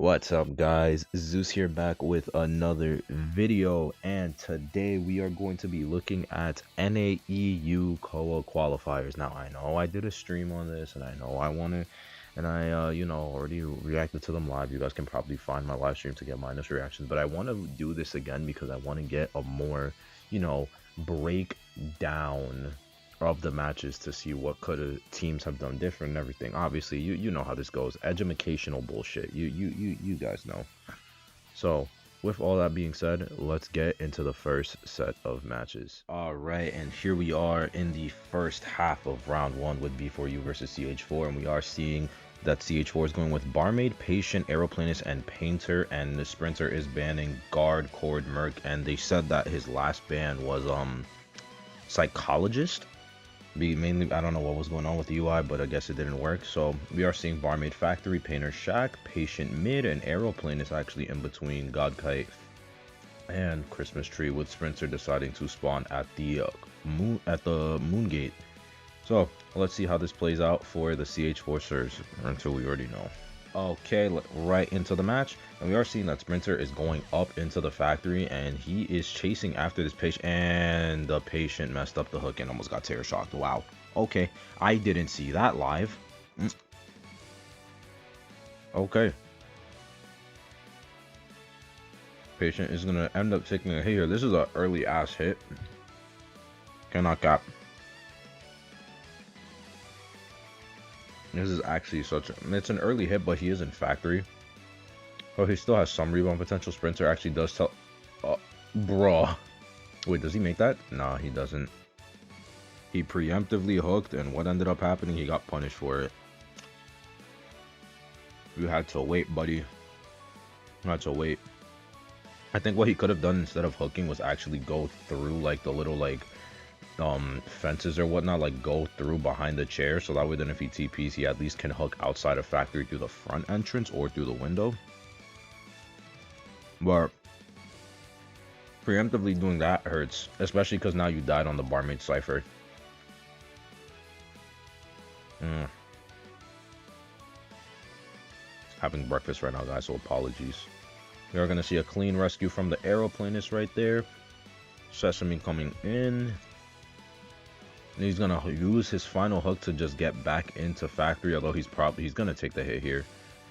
What's up, guys? Zeus here, back with another video, and today we are going to be looking at Naeu Koa qualifiers. Now, I know I did a stream on this, and I know I want to, and I already reacted to them live. You guys can probably find my live stream to get my initial reactions, but I want to do this again because I want to get a more breakdown of the matches to see what could teams have done different and everything. Obviously, you know how this goes. Educational bullshit. You guys know. So, with all that being said, let's get into the first set of matches. All right, and here we are in the first half of round one with B4U versus CH4, and we are seeing that CH4 is going with Barmaid, Patient, Aeroplanist, and Painter, and the Sprinter is banning Guard, Cord, Merc, and they said that his last ban was Psychologist. Mainly, I don't know what was going on with the UI, but I guess it didn't work. So we are seeing Barmaid Factory, Painter Shack, Patient mid, and Aeroplane is actually in between God Kite and Christmas Tree, with Sprinter deciding to spawn at the moon gate. So let's see how this plays out for the CH4 Sirs, until we already know. Okay, right into the match, and we are seeing that Sprinter is going up into the factory, and he is chasing after this patient, and the patient messed up the hook and almost got terror shocked. Wow. Okay, I didn't see that live. Okay. Patient is gonna end up taking a hit here. This is an early ass hit. Cannot cap. This is actually it's an early hit, but he is in factory. Oh, he still has some rebound potential. Sprinter actually does tell... bruh. Wait, does he make that? Nah, he doesn't. He preemptively hooked, and what ended up happening, he got punished for it. You had to wait, buddy. You had to wait. I think what he could have done instead of hooking was actually go through, like, the little, like, fences or whatnot, like go through behind the chair, so that way then if he TPs, he at least can hook outside of factory through the front entrance or through the window. But preemptively doing that hurts, especially because now you died on the Barmaid Cypher. Having breakfast right now, guys, so apologies. We are going to see a clean rescue from the Aeroplanist right there. Sesame coming in. And he's gonna use his final hook to just get back into factory, although he's gonna take the hit here.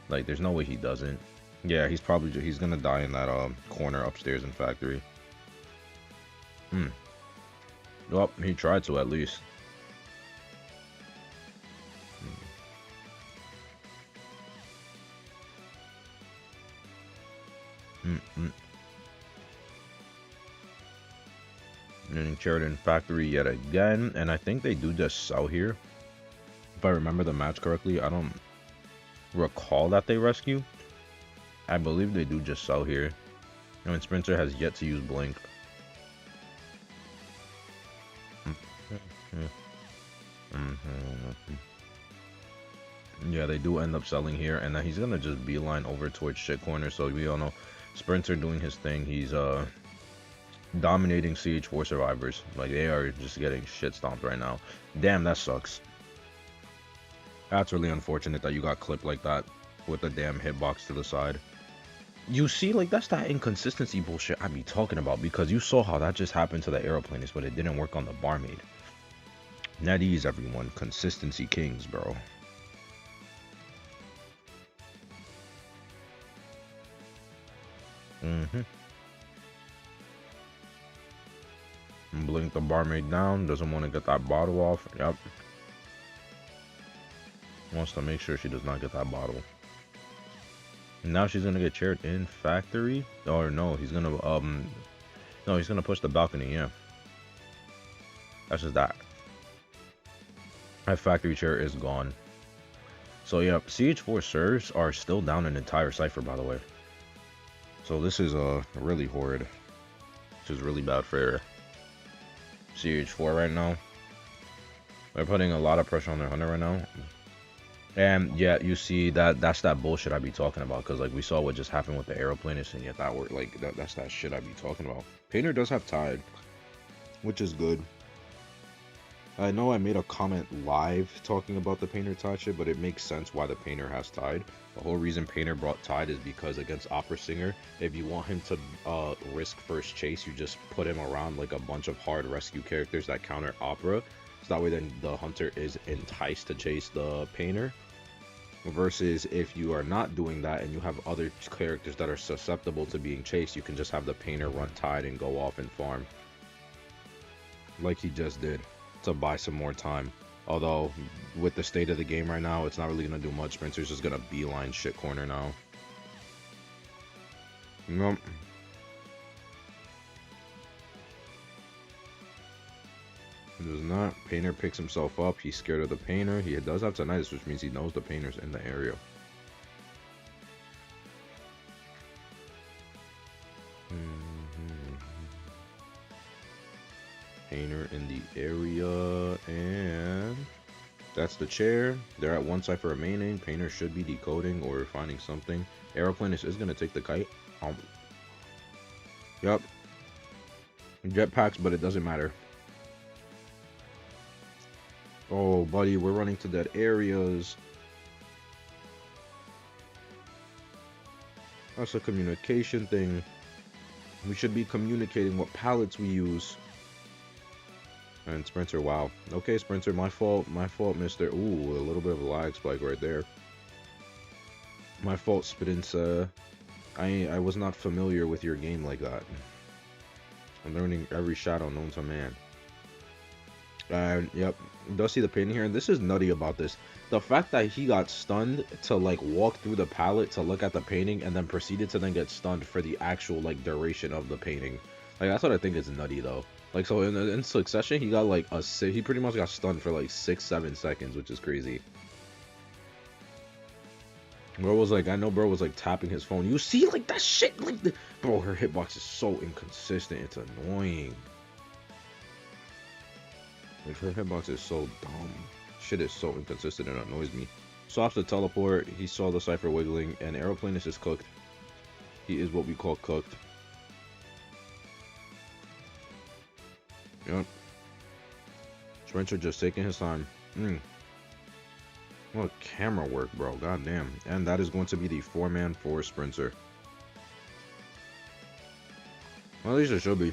Like, there's no way he doesn't. Yeah, he's gonna die in that corner upstairs in factory. Well, he tried to at least. And Sheridan factory yet again, and I think they do just sell here. If I remember the match correctly, I don't recall that they rescue. I believe they do just sell here. I mean, Sprinter has yet to use Blink. Yeah, they do end up selling here, and then he's gonna just beeline over towards shit corner. So we all know Sprinter doing his thing. He's dominating CH4 survivors. Like, they are just getting shit stomped right now. Damn, that sucks. That's really unfortunate that you got clipped like that with the damn hitbox to the side. You see, like, that's that inconsistency bullshit I be talking about, because you saw how that just happened to the Aeroplanist, but it didn't work on the Barmaid. Netease, everyone. Consistency kings, bro. Blink the Barmaid down. Doesn't want to get that bottle off. Yep. Wants to make sure she does not get that bottle. And now she's gonna get chaired in factory. Or no, he's gonna no, he's gonna push the balcony. Yeah. That's just that. That factory chair is gone. So yeah, CH4 Sirs are still down an entire cipher, by the way. So this is really horrid. This is really bad for CH4 right now. They're putting a lot of pressure on their hunter right now. And yeah, you see that's that bullshit I be talking about, because like we saw what just happened with the Aeroplanist, and yet that worked. Like that's that shit I be talking about. Painter does have tied, which is good. I know I made a comment live talking about the Painter Tide shit, but it makes sense why the Painter has Tide. The whole reason Painter brought Tide is because against Opera Singer, if you want him to risk first chase, you just put him around like a bunch of hard rescue characters that counter Opera. So that way then the Hunter is enticed to chase the Painter. Versus if you are not doing that and you have other characters that are susceptible to being chased, you can just have the Painter run Tide and go off and farm. Like he just did, to buy some more time. Although, with the state of the game right now, it's not really going to do much. Spencer's just going to beeline shit corner now. Nope. Does not. Painter picks himself up. He's scared of the Painter. He does have tinnitus, which means he knows the Painter's in the area. Painter in the area, and that's the chair. They're at one cipher remaining. Painter should be decoding or finding something. Aeroplanist is going to take the kite. Yep. Jetpacks, but it doesn't matter. Oh, buddy, we're running to dead areas. That's a communication thing. We should be communicating what pallets we use. And Sprinter, wow. Okay, Sprinter, my fault, mister. Ooh, a little bit of a lag spike right there. My fault, Sprinter. I was not familiar with your game like that. I'm learning every shadow known to man. And yep, does see the painting here, and this is nutty about this. The fact that he got stunned to like walk through the palette to look at the painting and then proceeded to then get stunned for the actual like duration of the painting. Like that's what I think is nutty though. Like so in succession he got like he pretty much got stunned for like 6-7 seconds, which is crazy. Bro was like, I know bro was like tapping his phone. You see like that shit like bro, her hitbox is so inconsistent, it's annoying. Like her hitbox is so dumb. Shit is so inconsistent, it annoys me. Swaps the teleport, he saw the cipher wiggling, and Aeroplanist is cooked. He is what we call cooked. Yep. Spencer just taking his time. What camera work, bro. God damn. And that is going to be the 4-man for Sprinter. Well, at least it should be.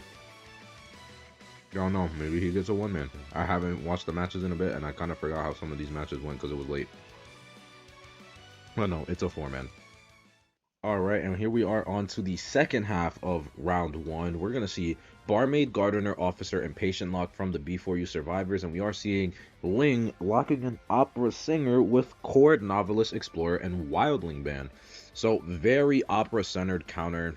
I don't know. Maybe he gets a 1-man. I haven't watched the matches in a bit, and I kind of forgot how some of these matches went because it was late. Well, no, it's a 4-man. Alright, and here we are on to the second half of round 1. We're going to see Barmaid, Gardener, Officer, and Patient Lock from the B4U Survivors, and we are seeing Ling locking an Opera Singer with Chord, Novelist, Explorer, and Wildling Band. So, very Opera-centered counter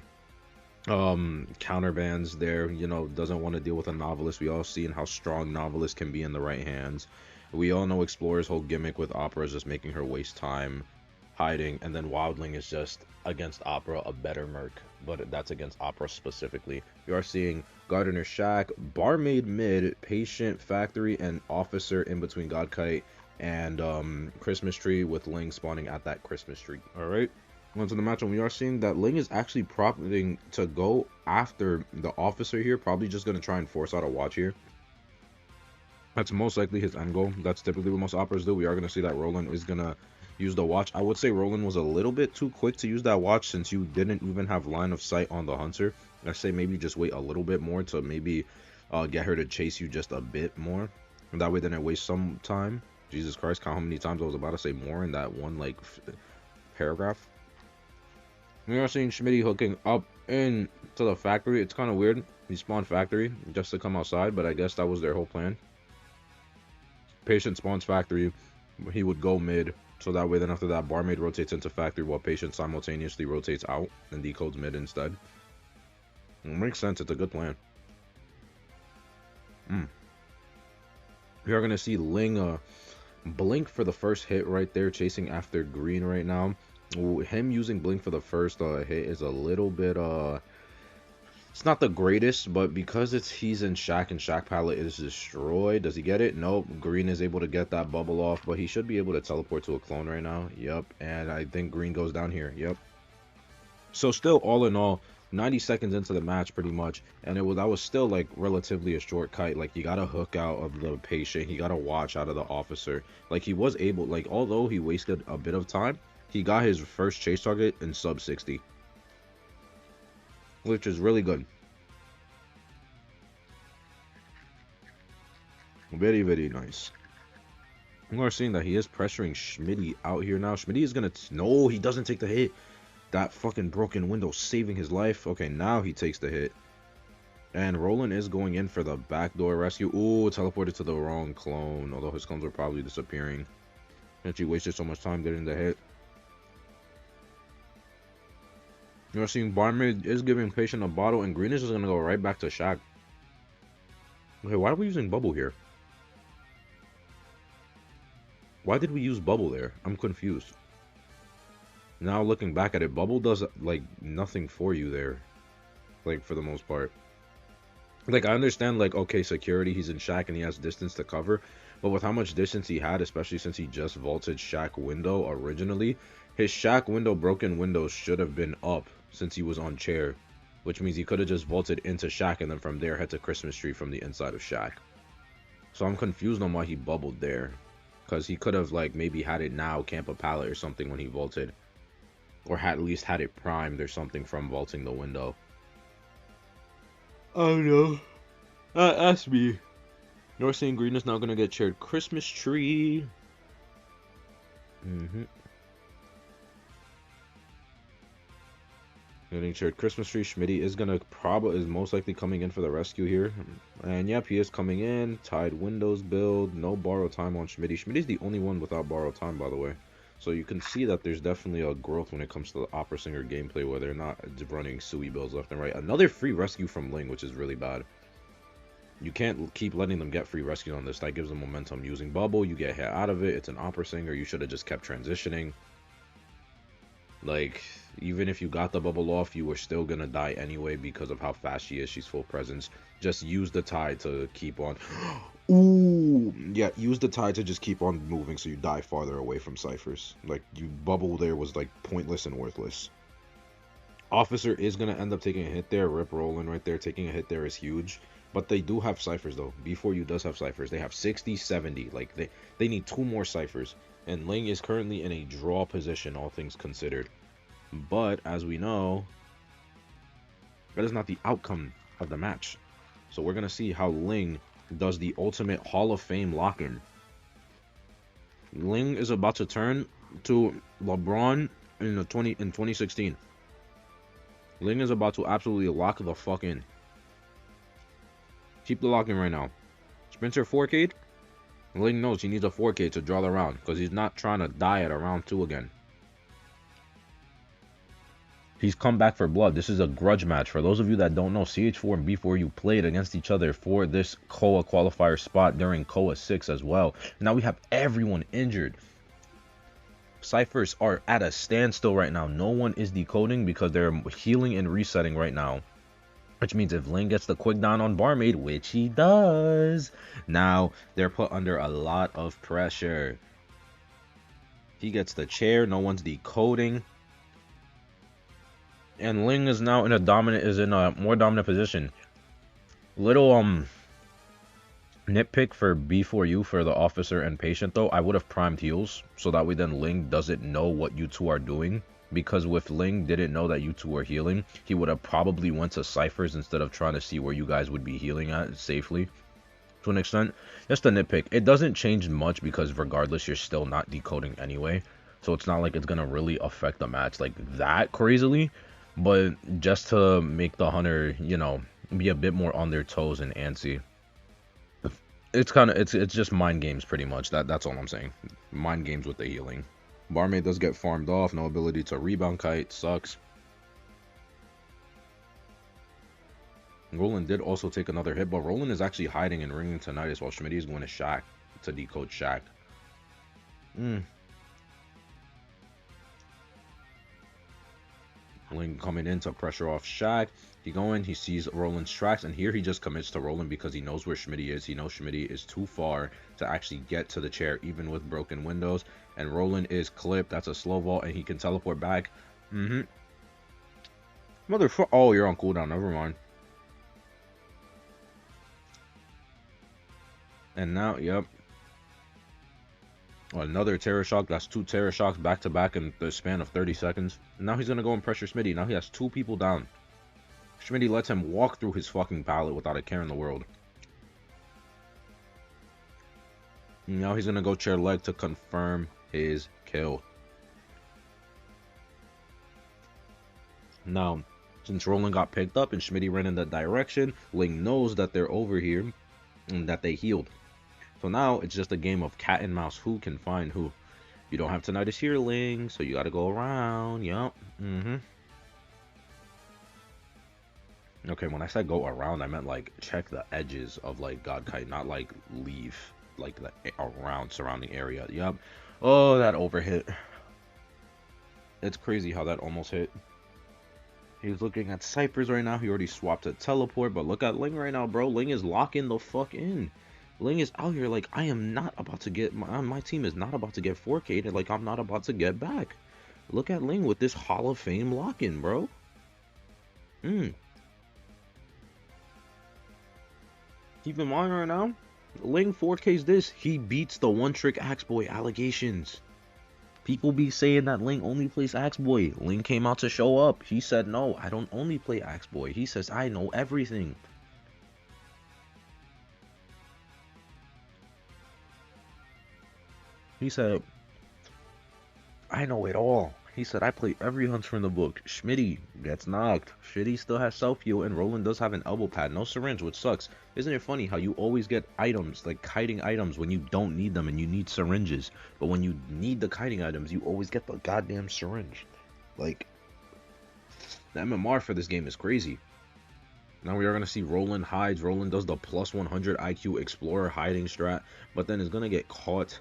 bands there. You know, doesn't want to deal with a Novelist. We all seen how strong Novelist can be in the right hands. We all know Explorer's whole gimmick with Opera is just making her waste time hiding, and then Wildling is just against Opera a better merc, but that's against Opera specifically. We are seeing Gardener Shack, Barmaid mid, Patient Factory, and Officer in between Godkite and Christmas Tree, with Ling spawning at that Christmas tree. Alright, onto the match, and we are seeing that Ling is actually prompting to go after the Officer here, probably just going to try and force out a watch here. That's most likely his end goal. That's typically what most Operas do. We are going to see that Roland is going to use the watch. I would say Roland was a little bit too quick to use that watch since you didn't even have line of sight on the Hunter. I say maybe just wait a little bit more to maybe get her to chase you just a bit more. And that way then it wastes some time. Jesus Christ, count how many times I was about to say more in that one like paragraph. We are seeing Schmitty hooking up into the factory. It's kind of weird. He spawned factory just to come outside, but I guess that was their whole plan. Patient spawns factory. He would go mid. So that way, then after that, Barmaid rotates into factory while Patient simultaneously rotates out and decodes mid instead. It makes sense. It's a good plan. We are going to see Ling blink for the first hit right there, chasing after green right now. Him using blink for the first hit is a little bit it's not the greatest, but because he's in Shack and Shack palette is destroyed. Does he get it? Nope. Green is able to get that bubble off, but he should be able to teleport to a clone right now. Yep. And I think green goes down here. Yep. So still, all in all, 90 seconds into the match pretty much, and that was still like relatively a short kite. Like you gotta hook out of the patient, he gotta watch out of the officer. Like he was able, like although he wasted a bit of time, he got his first chase target in sub 60, which is really good. Very, very nice. We're seeing that he is pressuring Schmitty out here now. Schmitty is gonna no, he doesn't take the hit. That fucking broken window saving his life. Okay, now he takes the hit. And Roland is going in for the backdoor rescue. Ooh, teleported to the wrong clone. Although his clones were probably disappearing. And she wasted so much time getting the hit. You're seeing Barmaid is giving patient a bottle, and Green is just gonna go right back to Shaq. Okay, why are we using Bubble here? Why did we use Bubble there? I'm confused. Now looking back at it, Bubble does like nothing for you there. Like for the most part. Like I understand like okay, security, he's in Shaq and he has distance to cover. But with how much distance he had, especially since he just vaulted Shaq window originally, his Shaq window broken windows should have been up since he was on chair. Which means he could have just vaulted into Shaq and then from there head to Christmas tree from the inside of Shaq. So I'm confused on why he bubbled there. Because he could have like maybe had it now, camp a pallet or something when he vaulted. Or at least had it primed or something from vaulting the window. Oh no. Ask me. North and Green is now going to get shared Christmas tree. Getting shared Christmas tree. Schmitty is gonna is most likely coming in for the rescue here. And yep, he is coming in. Tied windows build. No borrow time on Schmitty. Schmitty's the only one without borrow time, by the way. So you can see that there's definitely a growth when it comes to the Opera Singer gameplay where they're not running Sui builds left and right. Another free rescue from Ling, which is really bad. You can't keep letting them get free rescue on this. That gives them momentum. Using Bubble, you get hit out of it. It's an Opera Singer. You should have just kept transitioning. Like, even if you got the bubble off, you were still gonna die anyway because of how fast she is. She's full presence. Just use the tide to keep on. Ooh, yeah, use the tide to just keep on moving so you die farther away from ciphers. Like, you bubble there was like pointless and worthless. Officer is gonna end up taking a hit there. Rip Roland right there. Taking a hit there is huge. But they do have ciphers though. B4U does have ciphers. They have 60, 70. Like, they need 2 more ciphers. And Ling is currently in a draw position, all things considered. But, as we know, that is not the outcome of the match. So we're going to see how Ling does the ultimate Hall of Fame lock-in. Ling is about to turn to LeBron in 2016. Ling is about to absolutely lock the fuck in. Keep the lock-in right now. Spencer 4K. Ling knows he needs a 4K to draw the round because he's not trying to die at a round 2 again. He's come back for blood. This is a grudge match. For those of you that don't know, CH4 and B4U played against each other for this KOA qualifier spot during KOA 6 as well. Now we have everyone injured. Ciphers are at a standstill right now. No one is decoding because they're healing and resetting right now. Which means if Ling gets the quick down on Barmaid, which he does, now they're put under a lot of pressure. He gets the chair, no one's decoding. And Ling is now in a more dominant position. Little nitpick for B4U for the officer and patient though. I would have primed heals so that way then Ling doesn't know what you two are doing. Because if Ling didn't know that you two were healing, he would have probably went to ciphers instead of trying to see where you guys would be healing at safely. To an extent, just a nitpick. It doesn't change much because regardless, you're still not decoding anyway. So it's not like it's going to really affect the match like that crazily. But just to make the hunter, you know, be a bit more on their toes and antsy. It's kind of, it's just mind games pretty much. That's all I'm saying. Mind games with the healing. Barmaid does get farmed off. No ability to rebound kite. Sucks. Roland did also take another hit, but Roland is actually hiding and ringing to Netease while Schmitty is going to Shaq to decode Shaq. Ling coming in to pressure off Shaq. He sees Roland's tracks, and here he just commits to Roland because he knows where Schmitty is. He knows Schmitty is too far to actually get to the chair, even with broken windows. And Roland is clipped. That's a slow vault, and he can teleport back. Motherfucker. Oh, you're on cooldown. Never mind. And now, yep. Another Terror Shock. That's 2 Terror Shocks back to back in the span of 30 seconds. And now he's going to go and pressure Smitty. Now he has 2 people down. Smitty lets him walk through his fucking pallet without a care in the world. And now he's going to go chair leg to confirm his kill. Now, since Roland got picked up and Smitty ran in that direction, Ling knows that they're over here and that they healed. So now it's just a game of cat and mouse. Who can find who? You don't have tinnitus here, Ling, so you gotta go around. Yup. Okay, when I said go around, I meant like check the edges of like God Kite, not like leave like the around surrounding area. Yup. Oh, that overhit. It's crazy how that almost hit. He's looking at Cyphers right now. He already swapped to teleport, but look at Ling right now, bro. Ling is locking the fuck in. Ling is out here like, I am not about to get, my team is not about to get 4K'd, like I'm not about to get back. Look at Ling with this Hall of Fame lock-in, bro. Keep in mind right now, Ling 4K's this, he beats the one-trick Axe Boy allegations. People be saying that Ling only plays Axe Boy. Ling came out to show up. He said, no, I don't only play Axe Boy. He says, I know everything. He said, I know it all. He said, I play every hunter in the book. Schmitty gets knocked. Schmitty still has self-heal, and Roland does have an elbow pad. No syringe, which sucks. Isn't it funny how you always get items, like kiting items, when you don't need them and you need syringes? But when you need the kiting items, you always get the goddamn syringe. Like, the MMR for this game is crazy. Now we are going to see Roland hides. Roland does the plus 100 IQ Explorer hiding strat, but then is going to get caught.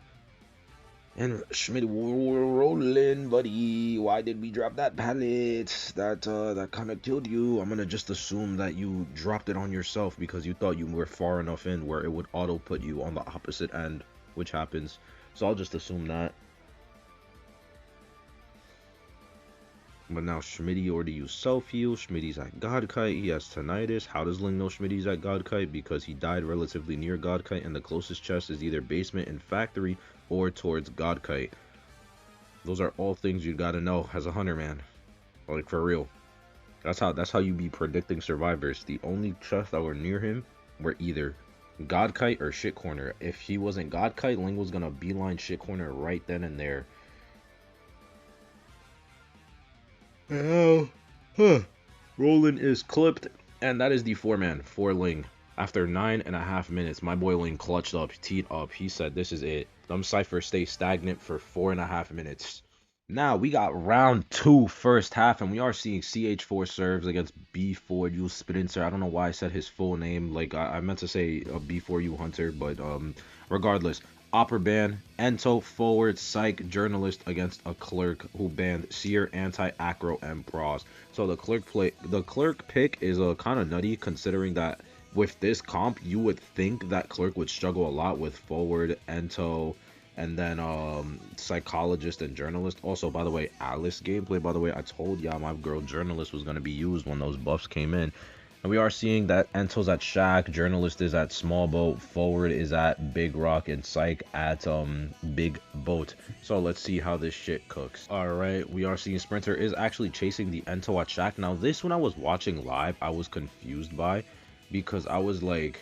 And Schmidt, Roland, buddy, why did we drop that pallet? That kind of killed you. I'm gonna just assume that you dropped it on yourself because you thought you were far enough in where it would auto put you on the opposite end, which happens. So I'll just assume that. But now Schmitty already used self-heal. Schmitty's at Godkite. He has tinnitus. How does Ling know Schmitty's at Godkite? Because he died relatively near Godkite, and the closest chest is either basement and factory or towards Godkite. Those are all things you gotta know as a hunter, man. Like, for real. That's how you be predicting survivors. The only chests that were near him were either Godkite or Shit Corner. If he wasn't Godkite, Ling was gonna beeline Shit Corner right then and there. Roland is clipped, and that is the 4-man for Ling. After 9.5 minutes, my boy Ling clutched up, teed up. He said, this is it. Them ciphers stay stagnant for 4.5 minutes. Now, we got round 2 first half, and we are seeing CH4 serves against B4U Sprinter. I don't know why I said his full name. Like, I meant to say B4U Hunter, but regardless. Opera ban, Ento, forward, psych, journalist against a clerk who banned seer, anti-acro, and pros. So the clerk pick is kind of nutty, considering that with this comp, you would think that clerk would struggle a lot with forward, Ento, and then psychologist and journalist. Also, by the way, Alice gameplay, by the way, I told y'all my girl journalist was going to be used when those buffs came in. And we are seeing that Ento's at Shack, journalist is at Small Boat, forward is at Big Rock, and psych at Big Boat. So let's see how this shit cooks. Alright, we are seeing Sprinter is actually chasing the Ento at Shack. Now this, when I was watching live, I was confused by, because I was like,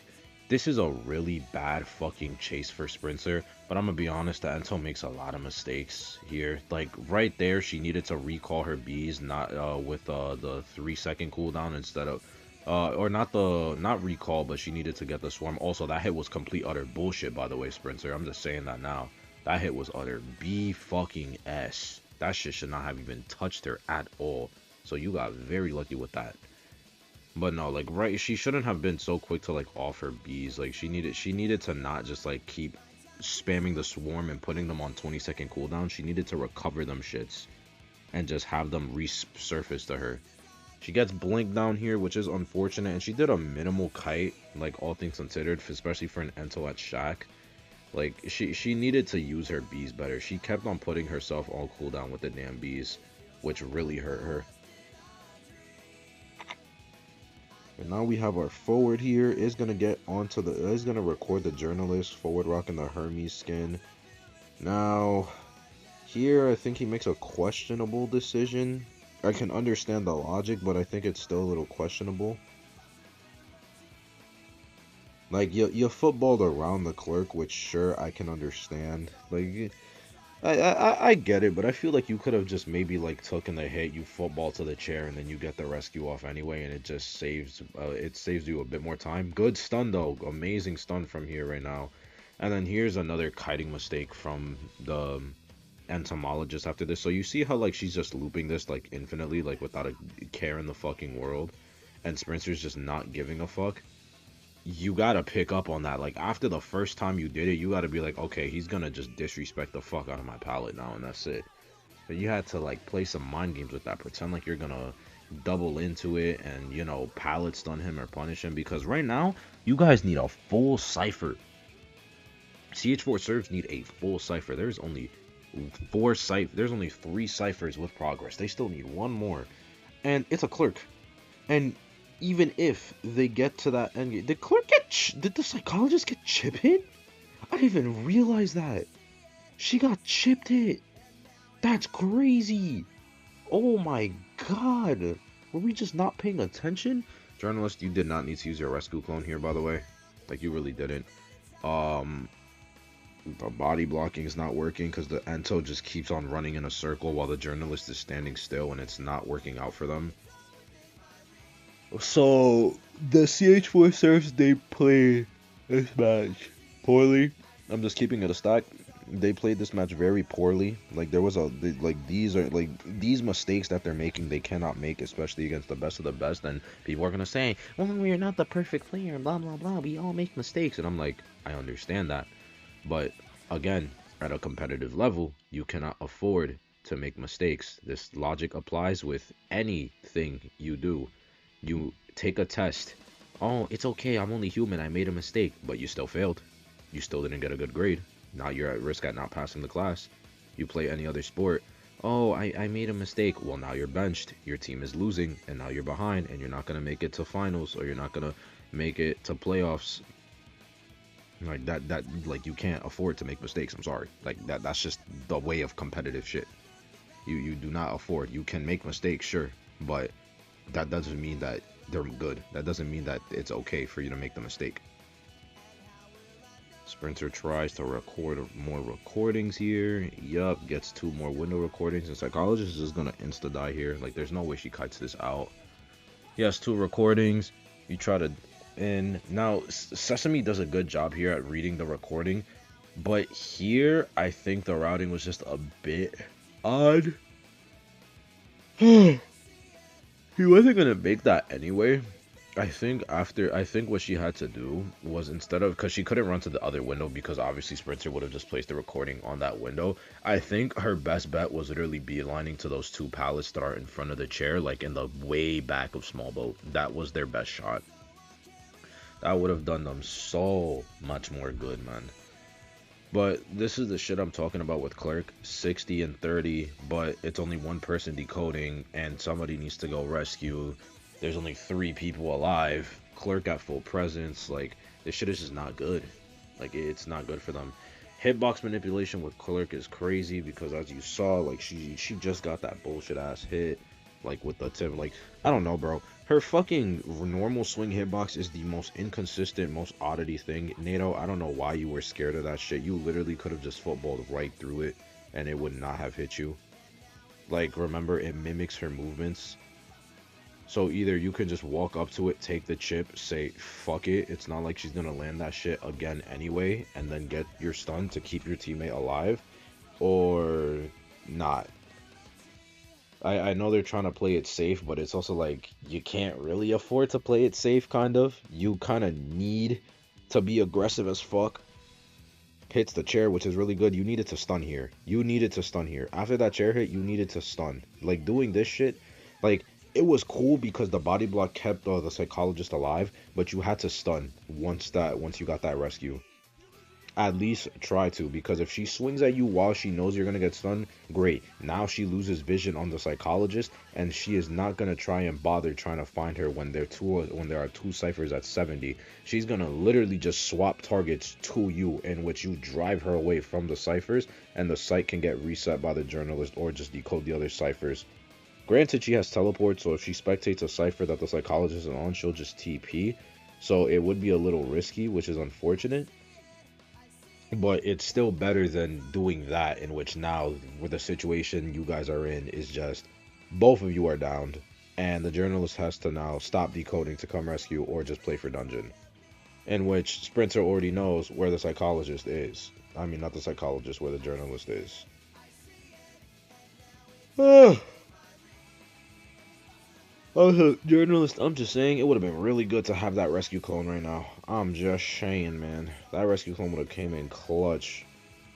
this is a really bad fucking chase for Sprinter. But I'm gonna be honest, the Ento makes a lot of mistakes here. Like right there, she needed to recall her bees, not with the 3-second cooldown instead of or not recall, but she needed to get the swarm. Also, that hit was complete utter bullshit, by the way, Sprinter. I'm just saying that now. That hit was utter B-fucking-S. That shit should not have even touched her at all. So you got very lucky with that. But no, like, right, she shouldn't have been so quick to like off her bees. Like, she needed to not just like keep spamming the swarm and putting them on 20-second cooldown. She needed to recover them shits and just have them resurface to her. She gets blinked down here, which is unfortunate, and she did a minimal kite, like all things considered, especially for an Ento at Shack. Like, she needed to use her bees better. She kept on putting herself on cooldown with the damn bees, which really hurt her. And now we have our forward here. Is gonna get onto the. Is gonna record the journalist. Forward rocking the Hermes skin. Now, here I think he makes a questionable decision. I can understand the logic, but I think it's still a little questionable. Like, you footballed around the clerk, which sure I can understand. Like, I get it, but I feel like you could have just maybe like taken the hit, you football to the chair, and then you get the rescue off anyway, and it saves you a bit more time. Good stun though, amazing stun from here right now. And then here's another kiting mistake from the entomologist after this. So you see how like she's just looping this like infinitely, like without a care in the fucking world, and Sprinter's just not giving a fuck. You gotta pick up on that. Like, after the first time you did it, you gotta be like, okay, he's gonna just disrespect the fuck out of my palette now, and that's it. But you had to like play some mind games with that, pretend like you're gonna double into it and, you know, palette stun him or punish him, because right now you guys need a full cipher. CH4 serves need a full cipher. There's only there's only 3 ciphers with progress. They still need 1 more, and it's a clerk. And even if they get to that end game, did clerk did the psychologist get chip hit? I didn't even realize that. She got chipped hit. That's crazy. Oh my god. Were we just not paying attention? Journalist, you did not need to use your rescue clone here, by the way. Like, you really didn't. The body blocking is not working because the Ento just keeps on running in a circle while the journalist is standing still, and it's not working out for them. So the CH4 serfs, they play this match poorly. I'm just keeping it a stack. They played this match very poorly. Like, there was these mistakes that they're making, they cannot make, especially against the best of the best. And people are gonna say, well, we're not the perfect player, blah blah blah, we all make mistakes. And I'm like, I understand that, but again, at a competitive level, you cannot afford to make mistakes. This logic applies with anything you do. You take a test. Oh, it's okay, I'm only human, I made a mistake. But you still failed. You still didn't get a good grade. Now you're at risk at not passing the class. You play any other sport. Oh, I made a mistake. Well, now you're benched. Your team is losing, and now you're behind, and you're not going to make it to finals, or you're not going to make it to playoffs. Like, like, you can't afford to make mistakes. I'm sorry. Like, that's just the way of competitive shit. You do not afford. You can make mistakes, sure, but that doesn't mean that they're good. That doesn't mean that it's okay for you to make the mistake. Sprinter tries to record more recordings here. Yup, gets 2 more window recordings. And Psychologist is just gonna insta die here. Like, there's no way she kites this out. Yes, 2 recordings. You try to end. Now, Sesame does a good job here at reading the recording, but here I think the routing was just a bit odd. He wasn't gonna make that anyway. I think what she had to do was, instead of, because she couldn't run to the other window because obviously Sprinter would have just placed the recording on that window. I think her best bet was literally beelining to those 2 pallets that are in front of the chair, like in the way back of Small Boat. That was their best shot. That would have done them so much more good, man. But this is the shit I'm talking about with Clerk. 60 and 30, but it's only 1 person decoding, and somebody needs to go rescue. There's only 3 people alive. Clerk at full presence. Like, this shit is just not good. Like, it's not good for them. Hitbox manipulation with Clerk is crazy because, as you saw, like, she just got that bullshit ass hit, like, with the tip. Like, I don't know, bro. Her fucking normal swing hitbox is the most inconsistent, most oddity thing. Naeu, I don't know why you were scared of that shit. You literally could have just footballed right through it, and it would not have hit you. Like, remember, it mimics her movements. So either you can just walk up to it, take the chip, say, fuck it. It's not like she's going to land that shit again anyway, and then get your stun to keep your teammate alive, or not. I know they're trying to play it safe, but it's also like, you can't really afford to play it safe, kind of. You kind of need to be aggressive as fuck. Hits the chair, which is really good. You needed to stun here. You needed to stun here. After that chair hit, you needed to stun. Like, doing this shit, like, it was cool because the body block kept the psychologist alive, but you had to stun once you got that rescue. At least try to, because if she swings at you while she knows you're gonna get stunned, great. Now she loses vision on the psychologist, and she is not gonna try and bother trying to find her when there are two ciphers at 70. She's gonna literally just swap targets to you, in which you drive her away from the ciphers, and the site can get reset by the journalist or just decode the other ciphers. Granted, she has teleport, so if she spectates a cipher that the psychologist is on, she'll just TP. So it would be a little risky, which is unfortunate. But it's still better than doing that, in which now, with the situation you guys are in, is just both of you are downed, and the journalist has to now stop decoding to come rescue or just play for dungeon. In which Sprinter already knows where the psychologist is. I mean, not the psychologist, where the journalist is. Oh, journalist, I'm just saying, it would have been really good to have that rescue clone right now. I'm just saying, man. That rescue clone would have came in clutch.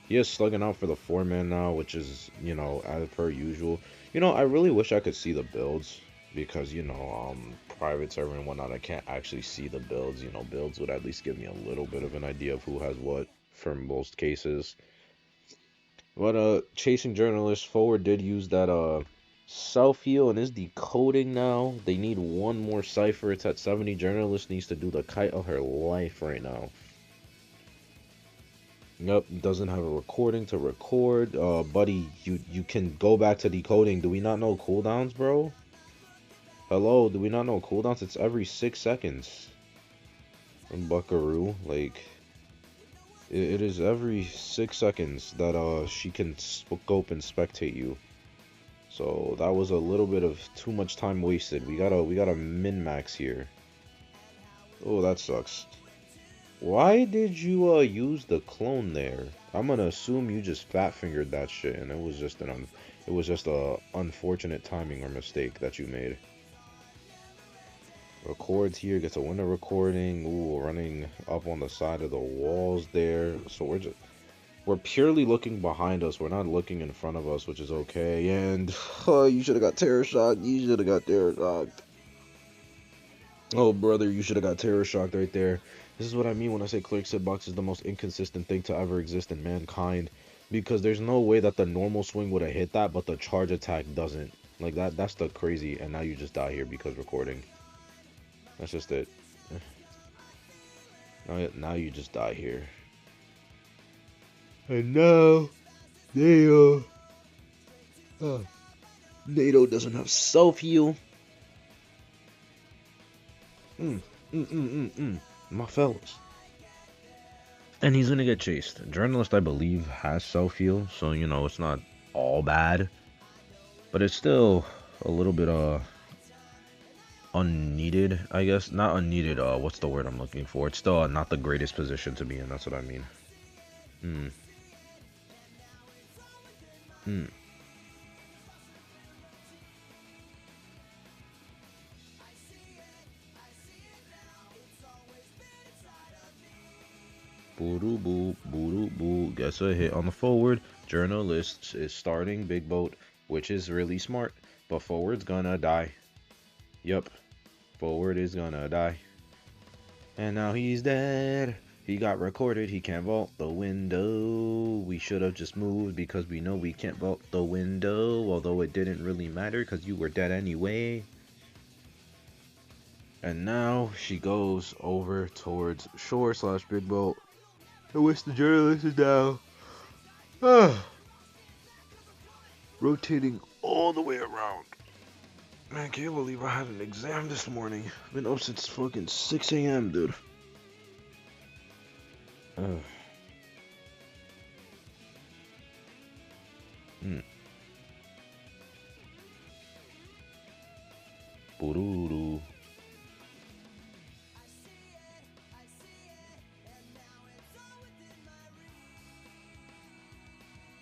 He is slugging out for the 4-man now, which is, you know, as per usual. You know, I really wish I could see the builds, because, you know, private server and whatnot, I can't actually see the builds. You know, builds would at least give me a little bit of an idea of who has what for most cases. But, chasing journalist, forward did use that, self-heal and is decoding now. They need one more cipher. It's at 70. Journalist needs to do the kite of her life right now. Yep, doesn't have a recording to record. Buddy, you can go back to decoding. Do we not know cooldowns, bro? Hello, do we not know cooldowns? It's every 6 seconds. And Buckaroo, like, it is every 6 seconds that she can scope and spectate you. So that was a little bit of too much time wasted. We gotta min-max here. Oh, that sucks. Why did you use the clone there? I'm gonna assume you just fat fingered that shit, and it was just a unfortunate timing or mistake that you made. Records here, gets a window recording. Ooh, running up on the side of the walls there. So we're purely looking behind us. We're not looking in front of us, which is okay. And you should have got terror shocked. You should have got terror shocked. Oh, brother, you should have got terror shocked right there. This is what I mean when I say Clerk Hitbox is the most inconsistent thing to ever exist in mankind. Because there's no way that the normal swing would have hit that, but the charge attack doesn't. Like, that's the crazy. And now you just die here because recording. That's just it. Now you just die here. And now, NATO doesn't have self-heal. My fellas. And he's gonna get chased. Journalist, I believe, has self-heal, so, you know, it's not all bad. But it's still a little bit, unneeded, I guess. Not unneeded, what's the word I'm looking for? It's still not the greatest position to be in, that's what I mean. Boo-doo-boo, boo-doo-boo. Gets a hit on the forward. Journalist is starting big boat, which is really smart. But forward's gonna die. Yup. Forward is gonna die. And now he's dead. He got recorded. He can't vault the window. We should have just moved because we know we can't vault the window. Although it didn't really matter because you were dead anyway. And now she goes over towards shore / big boat. I wish the journalist is down. Rotating all the way around. Man, I can't believe I had an exam this morning. I've been up since fucking 6 a.m., dude. Bururu.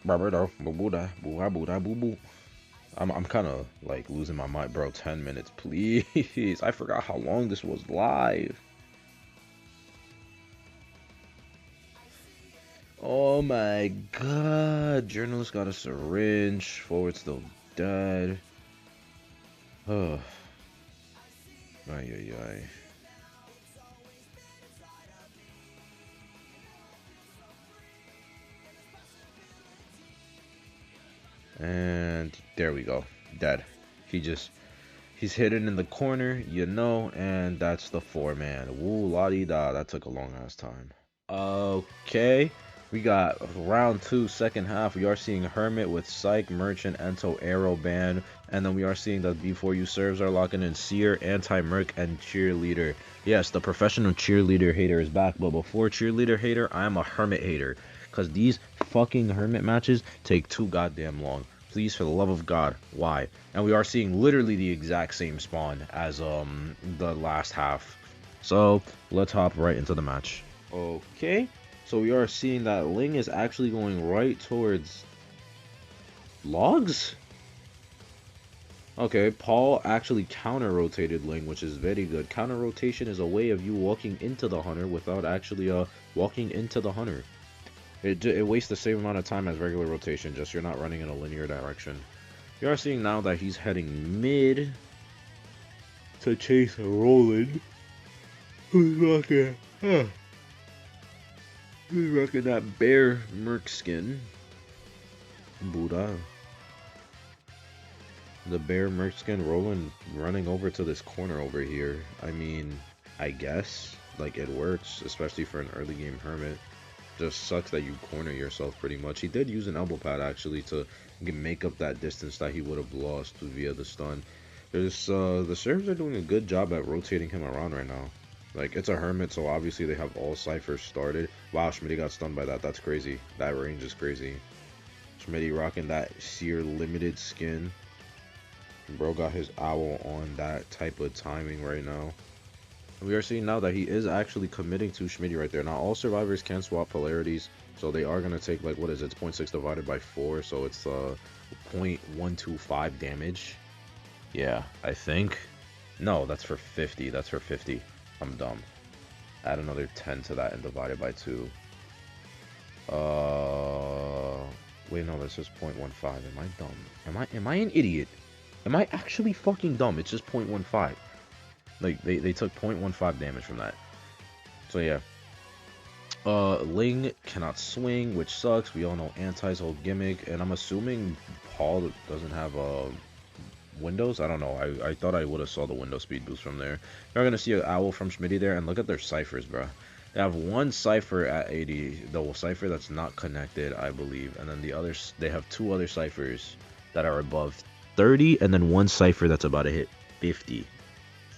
Barbardo, boo-boo-da, boo-boo-da, boo-boo. I'm kind of like losing my mind, bro. 10 minutes, please. I forgot how long this was live. Oh my god. Journalist got a syringe. Forward still dead. Oh. Ay. And there we go. Dead. He's hidden in the corner, you know, and that's the 4-man. Woo la di da. That took a long ass time. Okay. We got round 2, second half. We are seeing Hermit with Psych, Merchant, Ento, Arrow, Ban. And then we are seeing that before you serves are locking in Seer, Anti-Merc, and Cheerleader. Yes, the professional cheerleader hater is back. But before cheerleader hater, I am a Hermit hater. Because these fucking Hermit matches take too goddamn long. Please, for the love of God, why? And we are seeing literally the exact same spawn as the last half. So let's hop right into the match. Okay, so we are seeing that Ling is actually going right towards logs. Okay, Paul actually counter rotated Ling, which is very good. Counter rotation is a way of you walking into the hunter without actually walking into the hunter. It wastes the same amount of time as regular rotation, just you're not running in a linear direction. You are seeing now that he's heading mid to chase Roland, who's rocking that bear merc skin. Buddha. The bear merc skin. Roland running over to this corner over here. I mean, I guess like it works, especially for an early game Hermit. Just sucks that you corner yourself pretty much. He did use an elbow pad actually to make up that distance that he would have lost via the stun. There's the servers are doing a good job at rotating him around right now. Like, it's a Hermit, so obviously they have all ciphers started. Wow, Schmitty got stunned by that. That's crazy. That range is crazy. Schmitty rocking that Seer limited skin. Bro got his owl on that type of timing right now. We are seeing now that he is actually committing to Schmitty right there. Now, all survivors can swap polarities, so they are going to take, like, what is it? It's 0.6 divided by 4, so it's 0.125 damage. Yeah, I think. No, that's for 50. That's for 50. I'm dumb. Add another 10 to that and divide it by 2. Wait, no, this is 0.15. Am I dumb? Am I an idiot? Am I actually fucking dumb? It's just 0.15. Like, they took 0.15 damage from that. So, yeah. Ling cannot swing, which sucks. We all know Anti's whole gimmick. And I'm assuming Paul doesn't have windows. I don't know. I thought I would have saw the window speed boost from there. You're going to see an owl from Schmitty there. And look at their ciphers, bro. They have one cipher at 80. The cipher that's not connected, I believe. And then the others, they have 2 other ciphers that are above 30. And then one cipher that's about to hit 50.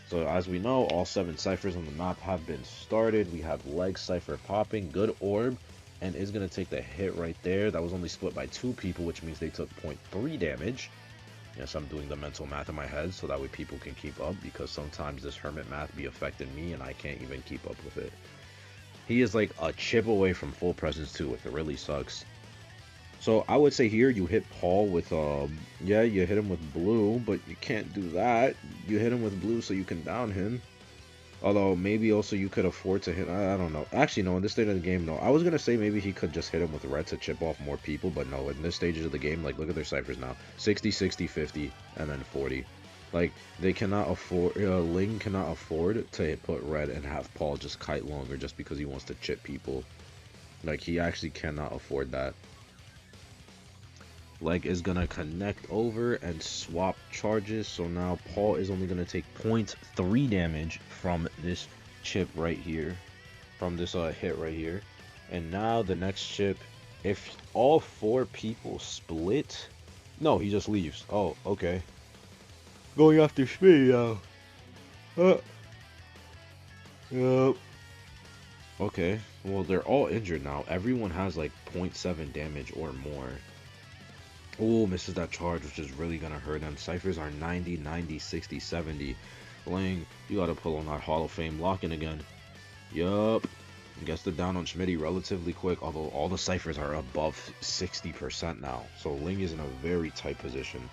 So as we know, all 7 ciphers on the map have been started. We have leg cipher popping, good orb, and is going to take the hit right there. That was only split by 2 people, which means they took 0.3 damage. Yes, I'm doing the mental math in my head so that way people can keep up, because sometimes this Hermit math be affecting me and I can't even keep up with it. He is like a chip away from full presence too, if it really sucks. So I would say here you hit Paul with yeah, you hit him with blue, but you can't do that. You hit him with blue so you can down him. Although maybe also you could afford to hit, I don't know. Actually no, in this stage of the game, no. I was gonna say maybe he could just hit him with red to chip off more people, but no, in this stage of the game, like look at their ciphers now. 60, 60, 50, and then 40. Like, they cannot afford, Ling cannot afford to put red and have Paul just kite longer just because he wants to chip people. Like, he actually cannot afford that. Leg is gonna connect over and swap charges, so now Paul is only gonna take 0.3 damage from this chip right here, from this hit right here. And now the next chip, if all 4 people split, no, he just leaves. Oh, okay. Going after Schmitty now. Yep. Okay, well they're all injured now. Everyone has like 0.7 damage or more. Oh, misses that charge, which is really gonna hurt them. Ciphers are 90, 90, 60, 70. Ling, you gotta pull on that Hall of Fame locking again. Yup. Gets the down on Schmitty relatively quick, although all the ciphers are above 60% now. So Ling is in a very tight position.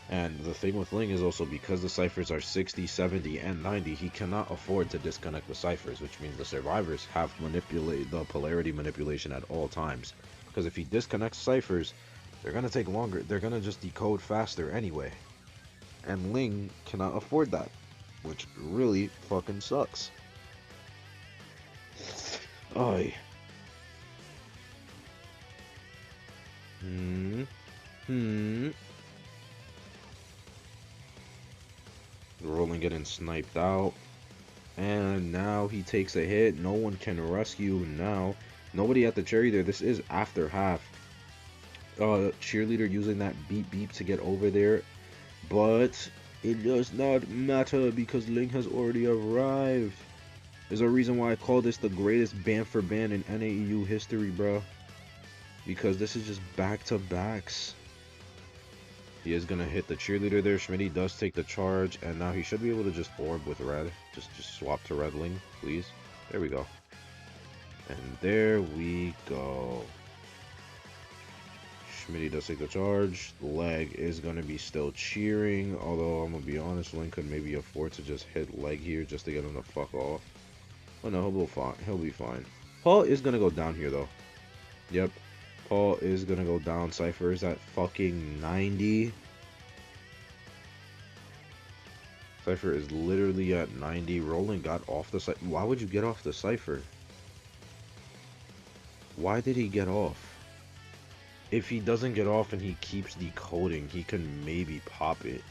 And the thing with Ling is also because the ciphers are 60, 70, and 90, he cannot afford to disconnect the ciphers, which means the survivors have manipulate the polarity manipulation at all times. Because if he disconnects ciphers, they're going to take longer. They're going to just decode faster anyway. And Ling cannot afford that, which really fucking sucks. Oy. Rolling getting sniped out. And now he takes a hit. No one can rescue now. Nobody at the cheerleader. This is after half. Cheerleader using that beep beep to get over there. But it does not matter because Ling has already arrived. There's a reason why I call this the greatest ban for ban in NAEU history, bro. Because this is just back-to-backs. He is gonna hit the cheerleader there. Schmitty does take the charge, and now he should be able to just orb with red. Just swap to red Ling, please. There we go. And there we go. Schmitty does take the charge. Leg is gonna be still cheering, although I'm gonna be honest, Ling could maybe afford to just hit leg here just to get him to fuck off. Oh no, he'll be fine. He'll be fine. Paul is gonna go down here though. Yep. Paul is gonna go down. Cypher is at fucking 90. Cypher is literally at 90. Roland got off the Cypher. Why would you get off the Cypher? Why did he get off? If he doesn't get off and he keeps decoding, he can maybe pop it.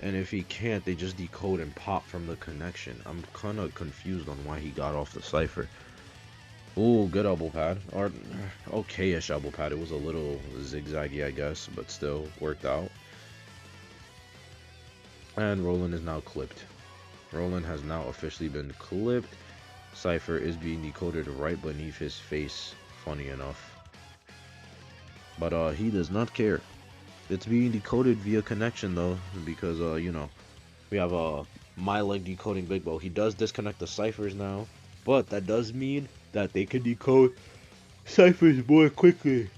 And if he can't, they just decode and pop from the connection. I'm kind of confused on why he got off the Cypher. Ooh, good elbow pad. Or okay-ish elbow pad. It was a little zigzaggy, I guess, but still worked out. And Roland is now clipped. Roland has now officially been clipped. Cypher is being decoded right beneath his face, funny enough. But he does not care. It's being decoded via connection though, because you know, we have my leg decoding Big Bo. He does disconnect the Cyphers now, but that does mean that they can decode Cyphers more quickly.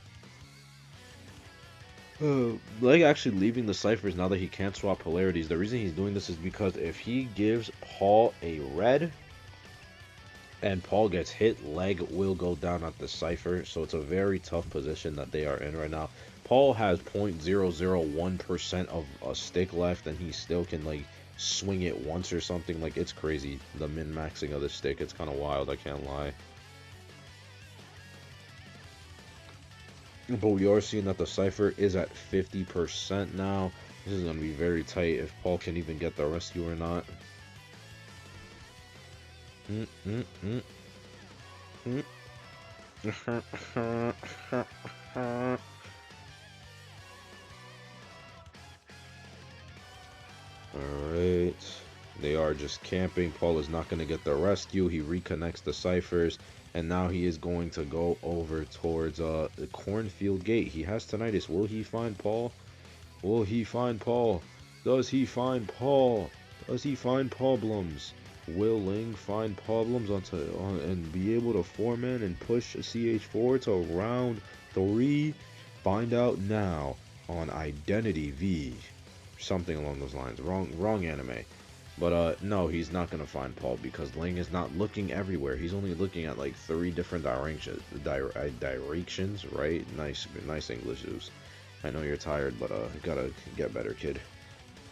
Leg actually leaving the Cyphers now that he can't swap polarities. The reason he's doing this is because if he gives Paul a red and Paul gets hit, Leg will go down at the Cypher. So it's a very tough position that they are in right now. Paul has 0.001% of a stick left, and he still can like swing it once or something. Like, it's crazy, the min-maxing of the stick. It's kind of wild, I can't lie. But we are seeing that the Cypher is at 50% now. This is going to be very tight if Paul can even get the rescue or not. Alright. They are just camping. Paul is not going to get the rescue. He reconnects the Cyphers. And now he is going to go over towards the cornfield gate. He has tinnitus. Will he find Paul? Will he find Paul? Does he find Paul? Does he find problems? Will Ling find problems and be able to four-man and push CH4 to round 3? Find out now on IdentityV. Something along those lines. Wrong anime. But no, he's not gonna find Paul because Ling is not looking everywhere. He's only looking at like 3 different directions, right? Nice English, Zeus. I know you're tired, but gotta get better, kid.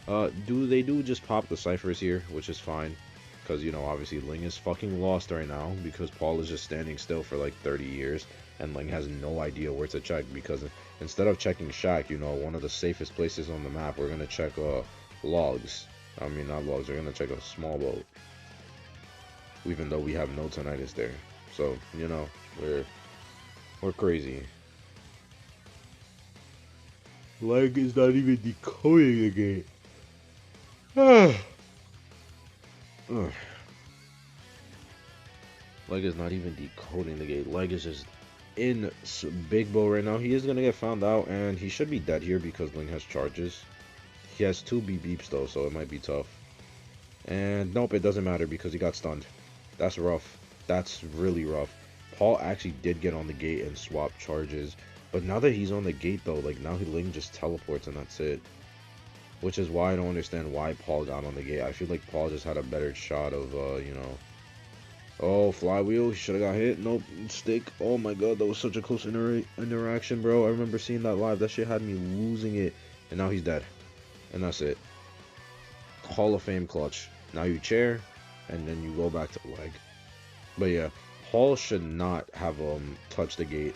They do just pop the Cyphers here, which is fine, because you know obviously Ling is fucking lost right now because Paul is just standing still for like 30 years, and Ling has no idea where to check because instead of checking Shack, you know, one of the safest places on the map, we're gonna check logs. I mean, not logs, we're gonna check a small boat. Even though we have no tinnitus there. So, you know, we're crazy. Leg is not even decoding the gate. Leg is not even decoding the gate. Leg is just in Big Bo right now. He is gonna get found out, and he should be dead here because Ling has charges. He has 2 beeps though, so it might be tough. And nope, it doesn't matter because he got stunned. That's rough. That's really rough. Paul actually did get on the gate and swap charges. But now that he's on the gate though, like now Ling just teleports and that's it. Which is why I don't understand why Paul got on the gate. I feel like Paul just had a better shot of, you know. Oh, flywheel. He should have got hit. Nope. Stick. Oh my god, that was such a close interaction, bro. I remember seeing that live. That shit had me losing it. And now he's dead. And that's it. Hall of Fame clutch. Now you chair, and then you go back to leg. But yeah, Paul should not have touched the gate.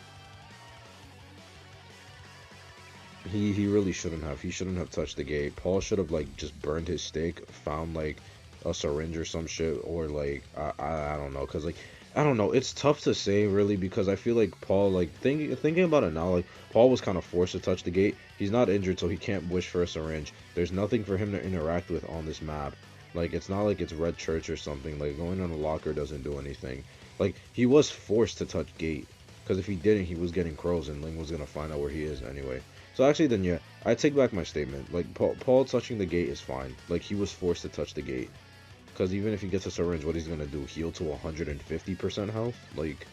He really shouldn't have. He shouldn't have touched the gate. Paul should have like just burned his stick, found like a syringe or some shit, or like I don't know, cause like I don't know. It's tough to say really because I feel like Paul, like thinking about it now, like Paul was kind of forced to touch the gate. He's not injured, so he can't wish for a syringe. There's nothing for him to interact with on this map. Like it's not like it's Red Church or something. Like going on a locker doesn't do anything. Like he was forced to touch gate, because if he didn't, he was getting crows, and Ling was gonna find out where he is anyway. So actually, then yeah, I take back my statement. Like Paul touching the gate is fine. Like he was forced to touch the gate, because even if he gets a syringe, what he's gonna do? Heal to 150% health? Like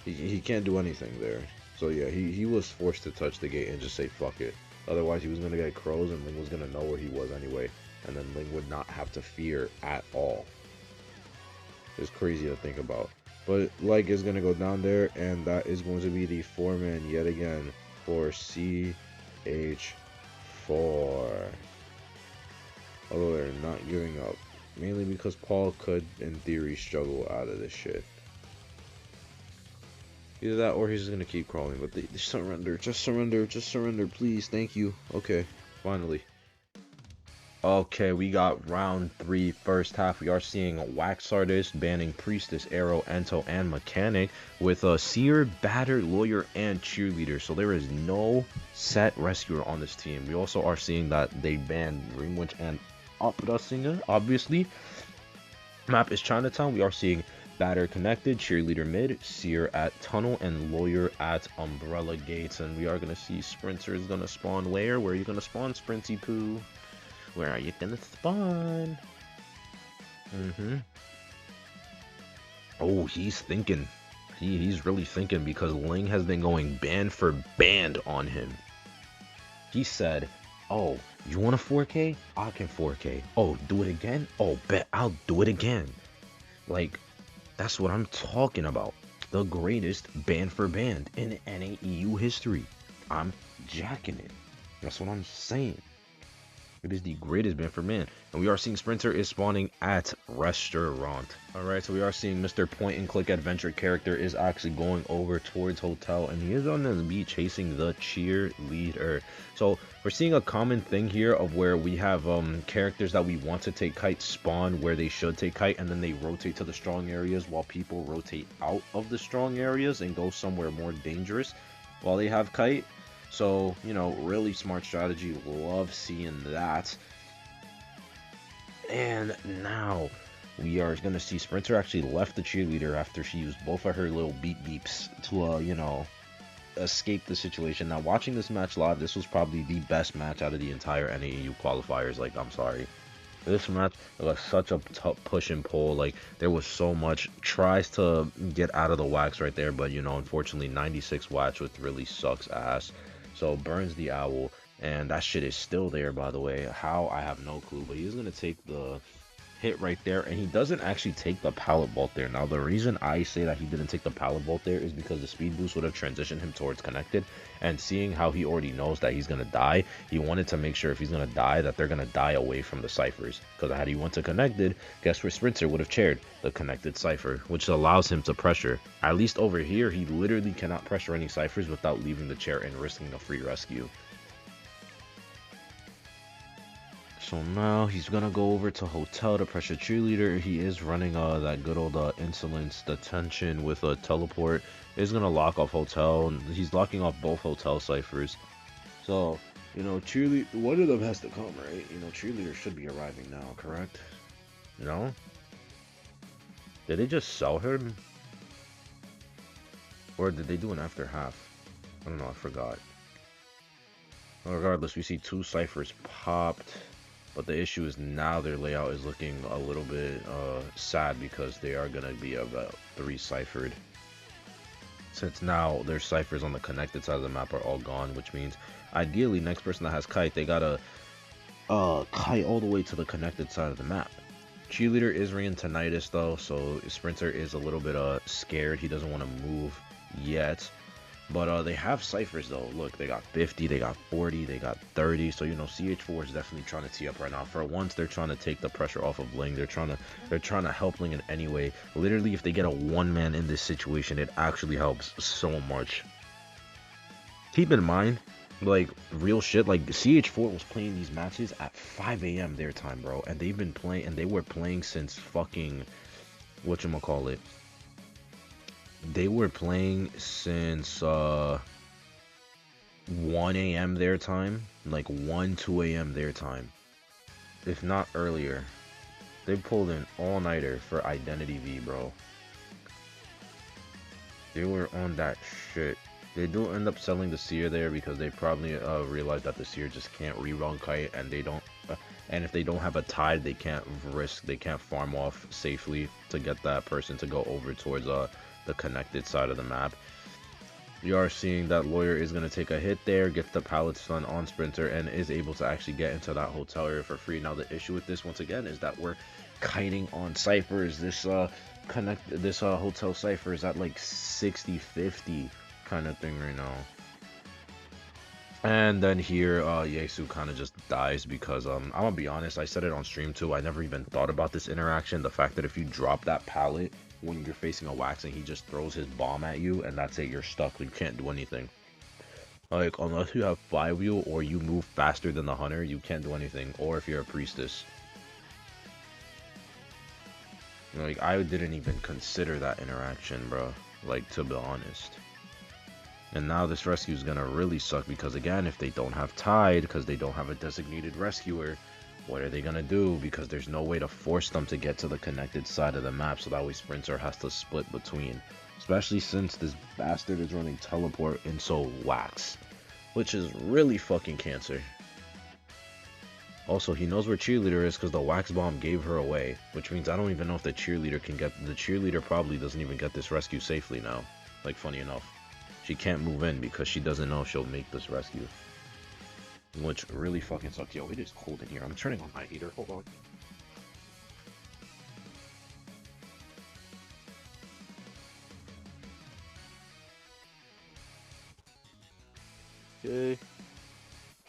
he can't do anything there. So yeah, he was forced to touch the gate and just say fuck it. Otherwise, he was gonna get crows, and Ling was gonna know where he was anyway, and then Ling would not have to fear at all. It's crazy to think about. But like is gonna go down there, and that is going to be the 4-man yet again for CH4. Although they're not giving up, mainly because Paul could, in theory, struggle out of this shit. Either that, or he's just gonna keep crawling. But they surrender, just surrender, please, thank you. Okay, finally. Okay, we got round 3, first half. We are seeing Wax Artist banning Priestess, Arrow, Ento, and Mechanic with a Seer, Batter, Lawyer, and Cheerleader. So there is no set Rescuer on this team. We also are seeing that they banned Ringwitch and Opera Singer, obviously. Map is Chinatown. We are seeing Batter connected, Cheerleader mid, Seer at Tunnel, and Lawyer at Umbrella Gates. And we are going to see Sprinter is going to spawn where? Where are you going to spawn, Sprinty Poo? Where are you gonna spawn? Oh, he's thinking. He's really thinking, because Ling has been going band for band on him. He said, oh, you want a 4K? I can 4K. Oh, do it again? Oh, bet I'll do it again. Like, that's what I'm talking about. The greatest band for band in NAEU history. I'm jacking it. That's what I'm saying. It is the greatest band for man. And we are seeing Sprinter is spawning at Restaurant. Alright, so we are seeing Mr. Point and Click Adventure character is actually going over towards Hotel. And he is on the beach chasing the cheerleader. So we're seeing a common thing here of where we have characters that we want to take kite spawn where they should take kite. And then they rotate to the strong areas while people rotate out of the strong areas and go somewhere more dangerous while they have kite. So, you know, really smart strategy. Love seeing that. And now we are going to see Sprinter actually left the cheerleader after she used both of her little beep beeps to, you know, escape the situation. Now, watching this match live, this was probably the best match out of the entire NAEU qualifiers. Like, I'm sorry. This match was such a tough push and pull. Like, there was so much. Tries to get out of the wax right there, but, you know, unfortunately, 96 wax, which really sucks ass. So burns the owl, and that shit is still there, by the way. How, I have no clue, but he's gonna take the hit right there, and he doesn't actually take the pallet vault there. Now, the reason I say that he didn't take the pallet vault there is because the speed boost would have transitioned him towards connected, and seeing how he already knows that he's gonna die, he wanted to make sure if he's gonna die that they're gonna die away from the ciphers. Because had he went to connected, guess where Sprinter would have chaired? The connected cipher, which allows him to pressure. At least over here, he literally cannot pressure any ciphers without leaving the chair and risking a free rescue. So now he's gonna go over to Hotel to pressure cheerleader. He is running that good old insolence detention with a teleport. Is gonna lock off Hotel, and he's locking off both Hotel ciphers. So, you know, cheerleader, one of them has to come, right? You know, cheerleader should be arriving now, correct? No? Did they just sell him? Or did they do an after half? I don't know, I forgot. Regardless, we see 2 ciphers popped. But the issue is now their layout is looking a little bit sad, because they are going to be about 3 ciphered. Since now their ciphers on the connected side of the map are all gone, which means ideally next person that has kite, they got to kite all the way to the connected side of the map. Cheerleader is ringing tinnitus though, so Sprinter is a little bit scared. He doesn't want to move yet. But they have ciphers though. Look, they got 50, they got 40, they got 30. So, you know, CH4 is definitely trying to tee up right now. For once, they're trying to take the pressure off of Ling. They're trying to help Ling in any way. Literally, if they get a 1-man in this situation, it actually helps so much. Keep in mind, Like, real shit. Like, CH4 was playing these matches at 5 a.m. their time, bro. And they've been playing, and they were playing since fucking, whatchamacallit. They were playing since, 1 a.m. their time. Like, 1, 2 a.m. their time. If not earlier. They pulled an all-nighter for IdentityV, bro. They were on that shit. They do end up selling the seer there because they probably realize that the seer just can't rerun kite, and they don't. And if they don't have a tide, they can't farm off safely to get that person to go over towards the connected side of the map. You are seeing that Lawyer is going to take a hit there, gets the pallet stun on Sprinter, and is able to actually get into that hotel area for free. Now the issue with this, once again, is that we're kiting on ciphers. This hotel cipher is at like 60-50 kind of thing right now. And then here, Yesu kind of just dies because, I'm gonna be honest, I said it on stream too, I never even thought about this interaction, the fact that if you drop that pallet when you're facing a wax and he just throws his bomb at you, and that's it, you're stuck, you can't do anything. Like, unless you have flywheel or you move faster than the hunter, you can't do anything, or if you're a priestess. Like, I didn't even consider that interaction, bro, like, to be honest. And now this rescue is gonna really suck because, again, if they don't have tide, because they don't have a designated rescuer, what are they gonna do? Because there's no way to force them to get to the connected side of the map, so that way Sprinter has to split between. Especially since this bastard is running teleport and so wax, which is really fucking cancer. Also, he knows where Cheerleader is because the wax bomb gave her away, which means I don't even know if the Cheerleader can get. The Cheerleader probably doesn't even get this rescue safely now. Like, funny enough. She can't move in because she doesn't know she'll make this rescue. Which really fucking sucks. Yo, it is cold in here. I'm turning on my heater. Hold on. Okay.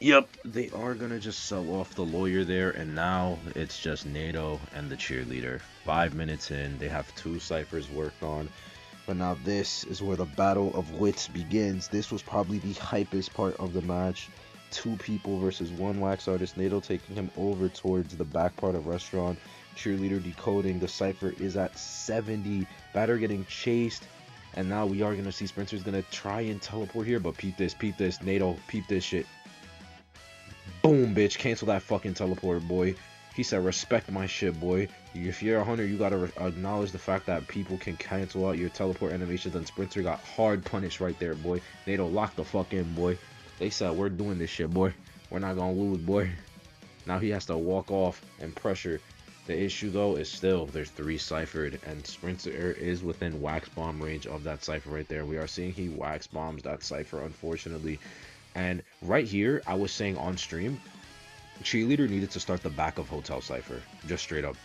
Yep, they are gonna just sell off the Lawyer there, and now it's just Naeu and the Cheerleader. 5 minutes in, they have 2 ciphers worked on. But now this is where the battle of wits begins. This was probably the hypest part of the match. 2 people versus 1 wax artist. Naeu taking him over towards the back part of restaurant. Cheerleader decoding. The cipher is at 70. Batter getting chased. And now we are going to see Sprinter's going to try and teleport here. But peep this, Naeu, peep this shit. Boom, bitch. Cancel that fucking teleport, boy. He said, respect my shit, boy. If you're a hunter, you gotta acknowledge the fact that people can cancel out your teleport animations, and Sprinter got hard punished right there, boy. Naeu lock the fuck in, boy. They said, we're doing this shit, boy. We're not gonna lose, boy. Now he has to walk off and pressure. The issue, though, is still there's 3 ciphered, and Sprinter is within wax bomb range of that cipher right there. We are seeing he wax bombs that cipher, unfortunately. And right here, I was saying on stream, Cheerleader needed to start the back of Hotel Cipher. Just straight up.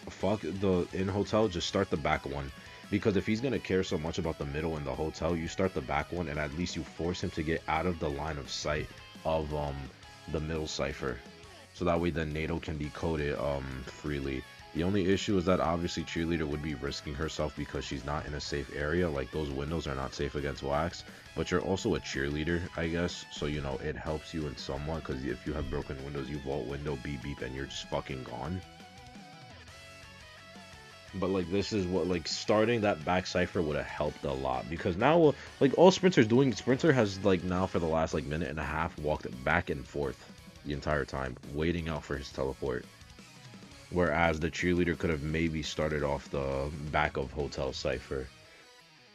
Fuck the in Hotel, just start the back one. Because if he's going to care so much about the middle and the Hotel, you start the back one, and at least you force him to get out of the line of sight of the middle Cipher. So that way then Naeu can decode it freely. The only issue is that obviously Cheerleader would be risking herself because she's not in a safe area. Like, those windows are not safe against wax. But you're also a Cheerleader, I guess. So, you know, it helps you in somewhat. Because if you have broken windows, you vault window, beep, beep, and you're just fucking gone. But, like, this is what, like, starting that back cipher would have helped a lot. Because now, like, all Sprinter's doing, Sprinter has, like, now for the last, like, minute and a half walked back and forth the entire time, waiting out for his teleport. Whereas the Cheerleader could have maybe started off the back of Hotel Cipher.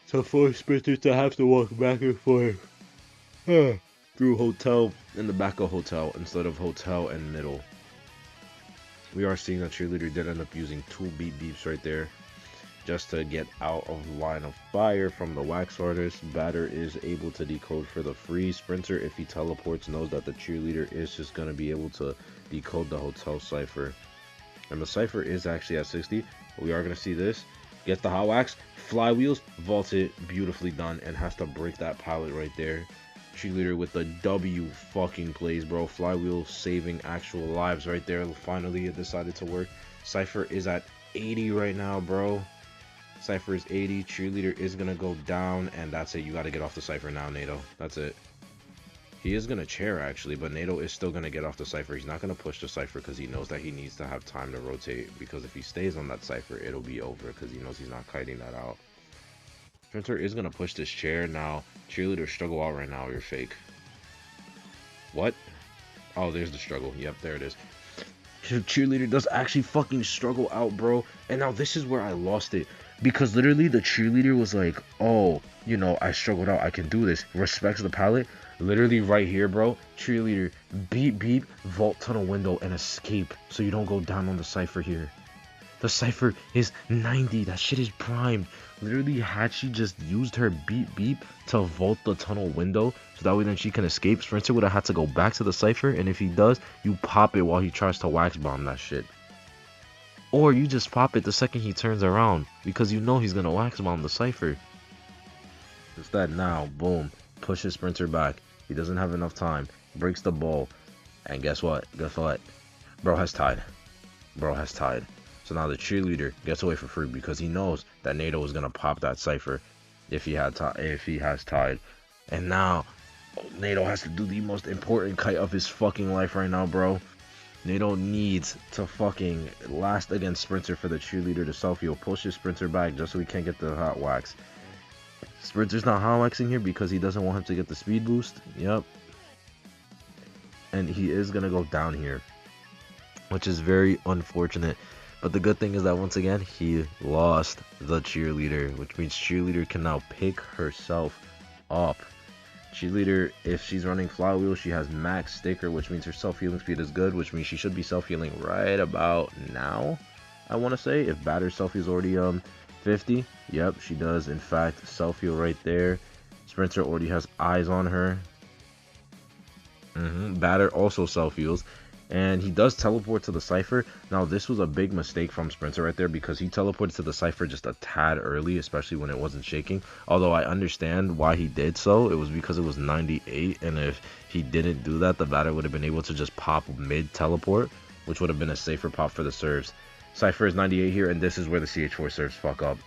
To force Sprinter to have to walk back and forth through Hotel in the back of Hotel instead of Hotel and middle. We are seeing that Cheerleader did end up using 2 beep beeps right there just to get out of line of fire from the wax artist. Batter is able to decode for the free. Sprinter, if he teleports, knows that the Cheerleader is just going to be able to decode the Hotel Cipher. And the cipher is actually at 60. We are going to see this. Get the hot wax. Flywheels. Vault it. Beautifully done. And has to break that pallet right there. Cheerleader with the W fucking plays, bro. Flywheel saving actual lives right there. Finally, it decided to work. Cipher is at 80 right now, bro. Cipher is 80. Cheerleader is going to go down. And that's it. You got to get off the cipher now, Naeu. That's it. He is going to chair, actually, but Naeu is still going to get off the Cypher. He's not going to push the Cypher because he knows that he needs to have time to rotate. Because if he stays on that Cypher, it'll be over because he knows he's not kiting that out. Sprinter is going to push this chair. Now, cheerleader struggle out right now. You're fake. What? Oh, there's the struggle. Yep, there it is. Cheerleader does actually fucking struggle out, bro. And now this is where I lost it. Because literally the cheerleader was like, oh, you know, I struggled out. I can do this. Respects the palette. Literally right here, bro. Cheerleader, beep, beep, vault tunnel window, and escape. So you don't go down on the Cypher here. The Cypher is 90. That shit is primed. Literally, had she just used her beep, beep to vault the tunnel window, so that way then she can escape, Sprinter would have had to go back to the Cypher. And if he does, you pop it while he tries to wax bomb that shit. Or you just pop it the second he turns around, because you know he's going to wax bomb the Cypher. Just that now, boom, pushes Sprinter back. He doesn't have enough time, breaks the ball, and guess what? Guess what? Bro has tied. Bro has tied. So now the cheerleader gets away for free because he knows that Naeu is going to pop that Cypher if he has tied. And now Naeu has to do the most important kite of his fucking life right now, bro. Naeu needs to fucking last against Sprinter for the cheerleader to self-heal. Pushes Sprinter back just so he can't get the hot wax. Sprinter's not hot waxing here because he doesn't want him to get the speed boost. Yep. And he is going to go down here, which is very unfortunate. But the good thing is that once again, he lost the cheerleader, which means cheerleader can now pick herself up. Cheerleader, if she's running flywheel, she has max sticker, which means her self-healing speed is good, which means she should be self-healing right about now, I want to say. If batter self-heal is already 50, yep, she does in fact self-heal right there. Sprinter already has eyes on her. Batter also self-heals. And he does teleport to the Cypher. Now, this was a big mistake from Sprinter right there because he teleported to the Cypher just a tad early, especially when it wasn't shaking. Although I understand why he did so. It was because it was 98, and if he didn't do that, the batter would have been able to just pop mid-teleport, which would have been a safer pop for the serves. Cypher is 98 here, and this is where the CH4 serves fuck up.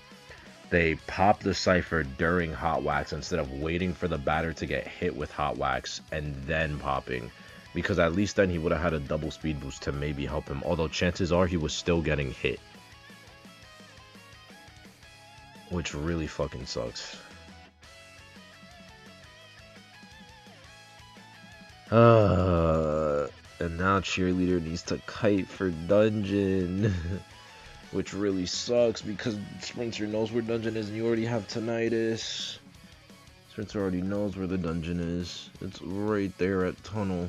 They pop the Cypher during hot wax instead of waiting for the batter to get hit with hot wax and then popping. Because at least then he would have had a double speed boost to maybe help him. Although chances are he was still getting hit. Which really fucking sucks. And now cheerleader needs to kite for dungeon. Which really sucks because Sprinter knows where dungeon is and you already have tinnitus. Sprinter already knows where the dungeon is. It's right there at tunnel.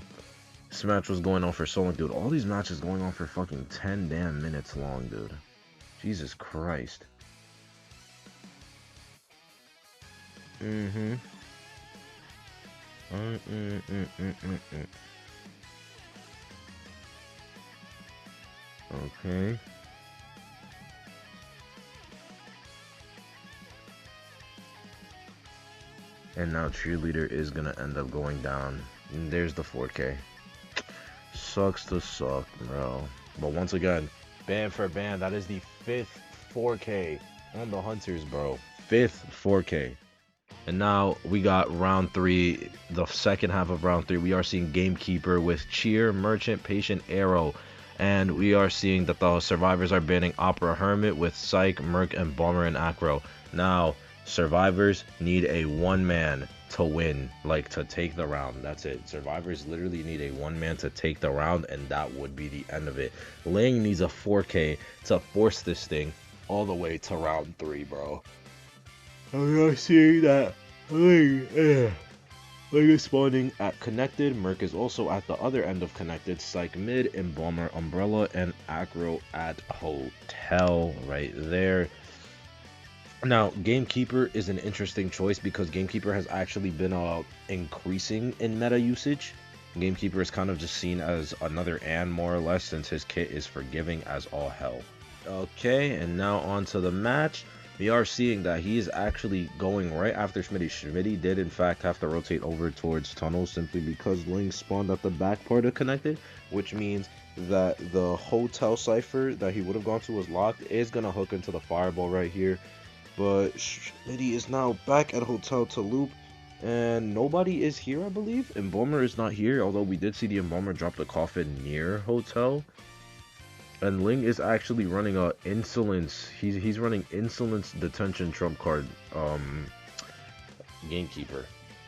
This match was going on for so long, dude. All these matches going on for fucking 10 damn minutes long, dude. Jesus Christ. Okay. And now cheerleader is gonna end up going down. And there's the 4K. Sucks to suck, bro. But once again, band for band, that is the 5th 4K on the Hunters, bro. 5th 4K. And now we got round 3, the second half of round 3. We are seeing Gamekeeper with Cheer, Merchant, Patient, Arrow. And we are seeing that the survivors are banning Opera Hermit with Psych, Merc, and Bomber and Acro. Now, survivors need a one-man to win, like to take the round. That's it. Survivors literally need a one-man to take the round, and that would be the end of it. Ling needs a 4K to force this thing all the way to round 3, bro. I'm not seeing that. Ling is spawning at Connected. Merc is also at the other end of Connected. Psych mid, Embalmer Umbrella, and Acro at Hotel right there. Now, Gamekeeper is an interesting choice because Gamekeeper has actually been increasing in meta usage. Gamekeeper is kind of just seen as another Ann, more or less, since his kit is forgiving as all hell. Okay, and now on to the match. We are seeing that he is actually going right after Schmitty. Schmitty did, in fact, have to rotate over towards Tunnel simply because Ling spawned at the back part of Connected, which means that the Hotel Cypher that he would have gone to was locked, is going to hook into the Fireball right here. But Schmitty is now back at Hotel to loop, And nobody is here, I believe. Embalmer is not here, although we did see the Embalmer drop the coffin near Hotel. And Ling is actually running a Insolence. He's running Insolence Detention trump card Gamekeeper.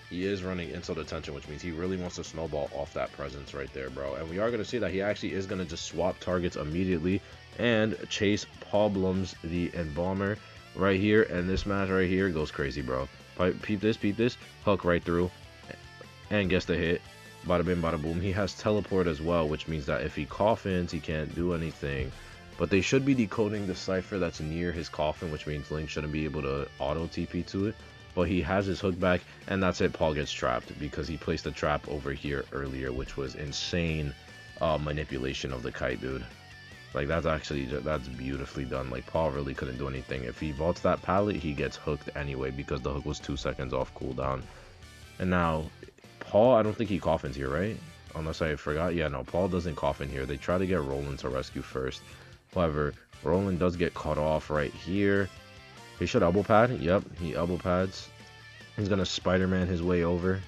He is running Insult Detention, which means he really wants to snowball off that presence right there, bro. And we are going to see that he actually is going to just swap targets immediately and chase Problems, the Embalmer, right here. And this match right here goes crazy, bro. Peep this. Hook right through and gets the hit. Bada bing, bada boom. He has teleport as well, which means that if he coffins, he can't do anything. But they should be decoding the cipher that's near his coffin, which means Link shouldn't be able to auto TP to it. But he has his hook back, and that's it. Paul gets trapped because he placed a trap over here earlier, which was insane manipulation of the kite, dude. Like, that's beautifully done. Like, Paul really couldn't do anything. If he vaults that pallet, he gets hooked anyway because the hook was 2 seconds off cooldown. And now, Paul, I don't think he coffins here, right? Unless I forgot. Yeah, no, Paul doesn't coffin here. They try to get Roland to rescue first. However, Roland does get cut off right here. He should elbow pad. Yep, he elbow pads. He's going to Spider-Man his way over.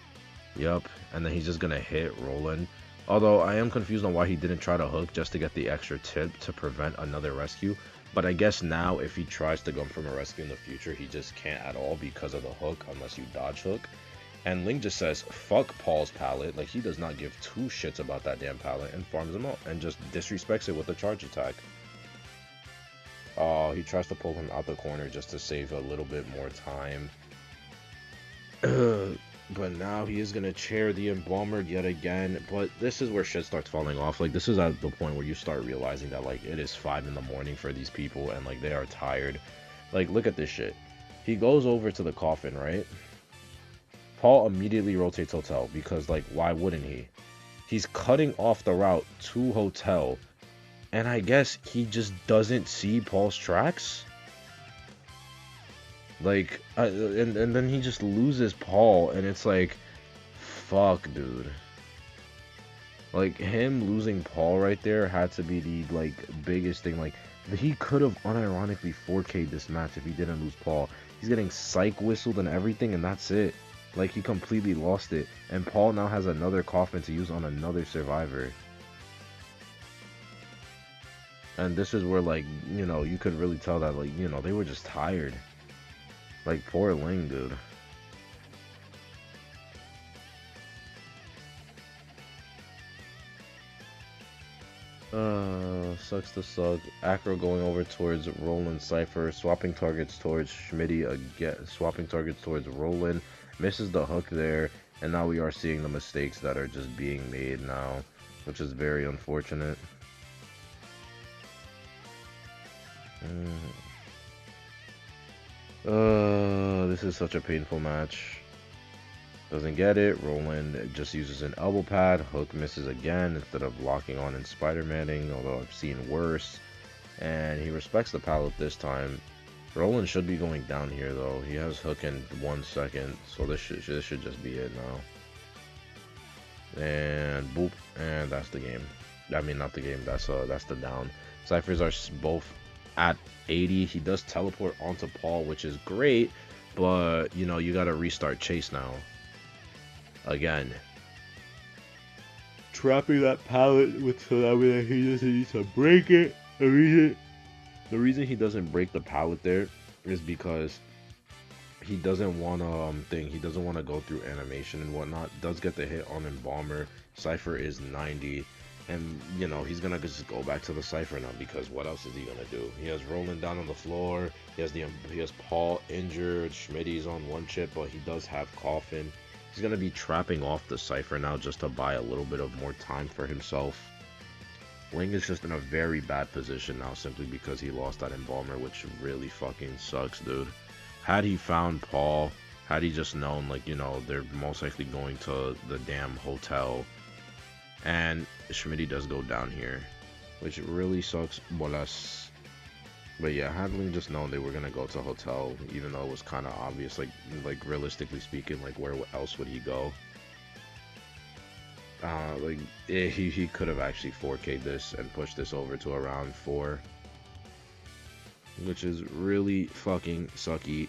Yep, and then he's just going to hit Roland. Although, I am confused on why he didn't try to hook just to get the extra tip to prevent another rescue. But I guess now, if he tries to go from a rescue in the future, he just can't at all because of the hook, unless you dodge hook. And Link just says, fuck Paul's pallet. Like, he does not give 2 shits about that damn pallet and farms him out and just disrespects it with a charge attack. Oh, he tries to pull him out the corner just to save a little bit more time. But now he is going to chair the Embalmer yet again. But this is where shit starts falling off. Like, this is at the point where you start realizing that, like, it is 5 in the morning for these people. And, like, they are tired. Like, look at this shit. He goes over to the coffin, right? Paul immediately rotates Hotel. Because, like, why wouldn't he? He's cutting off the route to Hotel. And I guess he just doesn't see Paul's tracks. Like, and then he just loses Paul, and it's like, fuck, dude. Like, him losing Paul right there had to be the, like, biggest thing. Like, he could have unironically 4K'd this match if he didn't lose Paul. He's getting psych whistled and everything, and that's it. Like, he completely lost it. And Paul now has another coffin to use on another survivor. And this is where, like, you know, you could really tell that, like, you know, they were just tired. Like, poor Ling, dude. Sucks to suck. Acro going over towards Roland Cypher, swapping targets towards Schmitty again, swapping targets towards Roland, misses the hook there, and now we are seeing the mistakes that are just being made now, which is very unfortunate. This is such a painful match. Doesn't get it. Roland just uses an elbow pad. Hook misses again instead of locking on and Spider-Maning, although I've seen worse. And he respects the pallet this time. Roland should be going down here though. He has hook in 1 second, so this should just be it now. And boop, and that's the game. I mean, not the game. That's the down. Cyphers are both at 80. He does teleport onto Paul, which is great, but you know, you gotta restart Chase now. Again. Trapping that pallet with so that way he doesn't need to break it. The reason he doesn't break the pallet there is because he doesn't want to he doesn't want to go through animation and whatnot. Does get the hit on Embalmer. Cypher is 90. And, you know, he's going to just go back to the Cypher now because what else is he going to do? He has Roland down on the floor. He has Paul injured. Schmitty's on 1 chip, but he does have Coffin. He's going to be trapping off the Cypher now just to buy a little bit of more time for himself. Ling is just in a very bad position now simply because he lost that Embalmer, which really fucking sucks, dude. Had he found Paul, had he just known, like, you know, they're most likely going to the damn hotel. And Schmitty does go down here, which really sucks, bolas. But yeah, had Ling just known they were gonna go to hotel, even though it was kind of obvious, like realistically speaking, like where else would he go? He could have actually 4K'd this and pushed this over to around 4, which is really fucking sucky.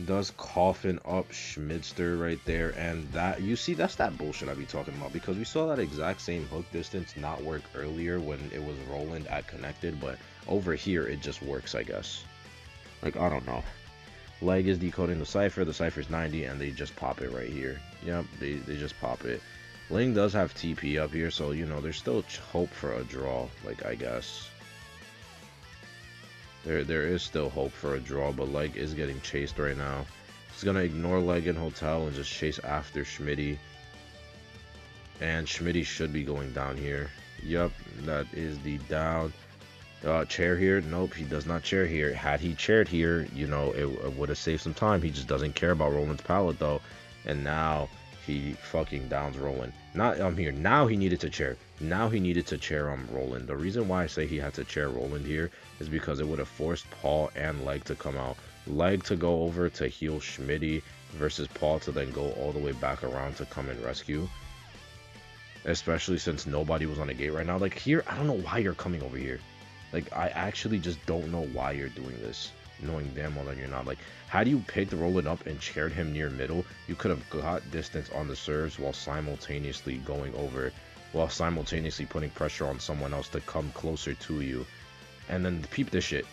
Does coffin up Schmidster right there, and that, you see, that's that bullshit I be talking about, because we saw that exact same hook distance not work earlier when it was Roland at connected, but over here it just works, I guess. Like, I don't know. Leg is decoding the cipher's 90, and they just pop it right here. Yep, they just pop it. Ling does have TP up here, so, you know, there's still hope for a draw, like, I guess. There is still hope for a draw, but Leg is getting chased right now. He's gonna ignore Leg in Hotel and just chase after Schmitty. And Schmitty should be going down here. Yep, that is the down. Chair here? Nope, he does not chair here. Had he chaired here, you know, it would have saved some time. He just doesn't care about Roland's pallet, though. And now he fucking downs Roland. Not here. Now he needed to chair. Now he needed to chair Roland. The reason why I say he had to chair Roland here is because it would have forced Paul and Leg to come out. Leg to go over to heal Schmitty versus Paul to then go all the way back around to come and rescue. Especially since nobody was on the gate right now. Like, here, I don't know why you're coming over here. Like, I actually just don't know why you're doing this, knowing damn well that you're not. Like, had you picked Roland up and chaired him near middle, you could have got distance on the serves while simultaneously going over, while simultaneously putting pressure on someone else to come closer to you. And then peep this shit.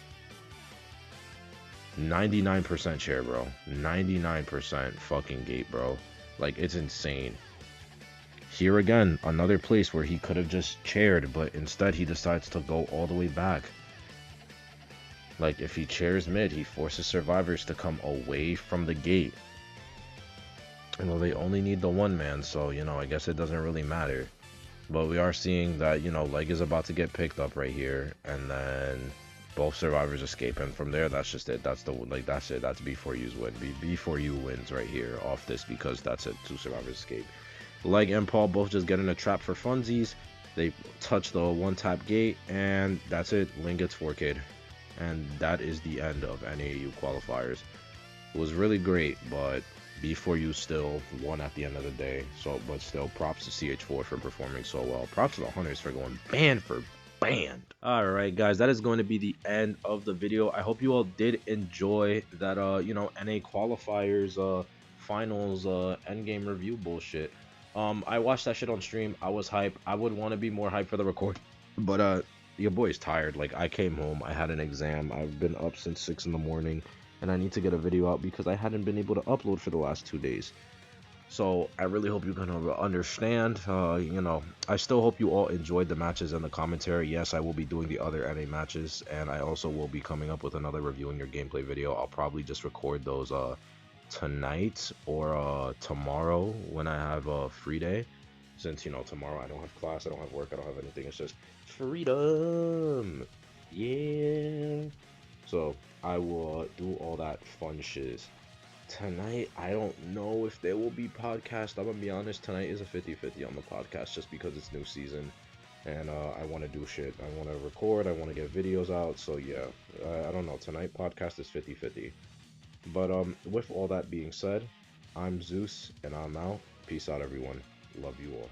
99% chair, bro. 99% fucking gate, bro. Like, it's insane. Here again, another place where he could have just chaired, but instead he decides to go all the way back. Like, if he chairs mid, he forces survivors to come away from the gate. And well, they only need the one man, so, you know, I guess it doesn't really matter. But we are seeing that, you know, Leg is about to get picked up right here, and then both survivors escape, and from there, that's just it. That's the, like, that's it. That's B4U's win. B4U wins right here off this, because that's it. 2 survivors escape. Leg and Paul both just get in a trap for funsies. They touch the one-tap gate, and that's it. Ling gets 4K'd. And that is the end of NAU qualifiers. It was really great, but B4U still won at the end of the day. So, but still, props to CH4 for performing so well. Props to the Hunters for going band for band. Alright guys, that is going to be the end of the video. I hope you all did enjoy that, you know, NA qualifiers, finals, endgame review bullshit. I watched that shit on stream. I was hype. I would want to be more hype for the record, but your boy's tired. Like, I came home, I had an exam, I've been up since 6 in the morning, and I need to get a video out because I hadn't been able to upload for the last 2 days. So I really hope you can understand. You know, I still hope you all enjoyed the matches and the commentary. Yes, I will be doing the other NA matches, and I also will be coming up with another reviewing your gameplay video. I'll probably just record those tonight or tomorrow when I have a free day, since, you know, tomorrow I don't have class, I don't have work, I don't have anything. It's just freedom. Yeah, so I will do all that fun shiz tonight. I don't know if there will be podcast. I'm gonna be honest, tonight is a 50-50 on the podcast, just because it's new season and I want to do shit. I want to record, I want to get videos out, so yeah, I don't know, tonight podcast is 50-50. But with all that being said, I'm Zeus, and I'm out. Peace out, everyone. Love you all.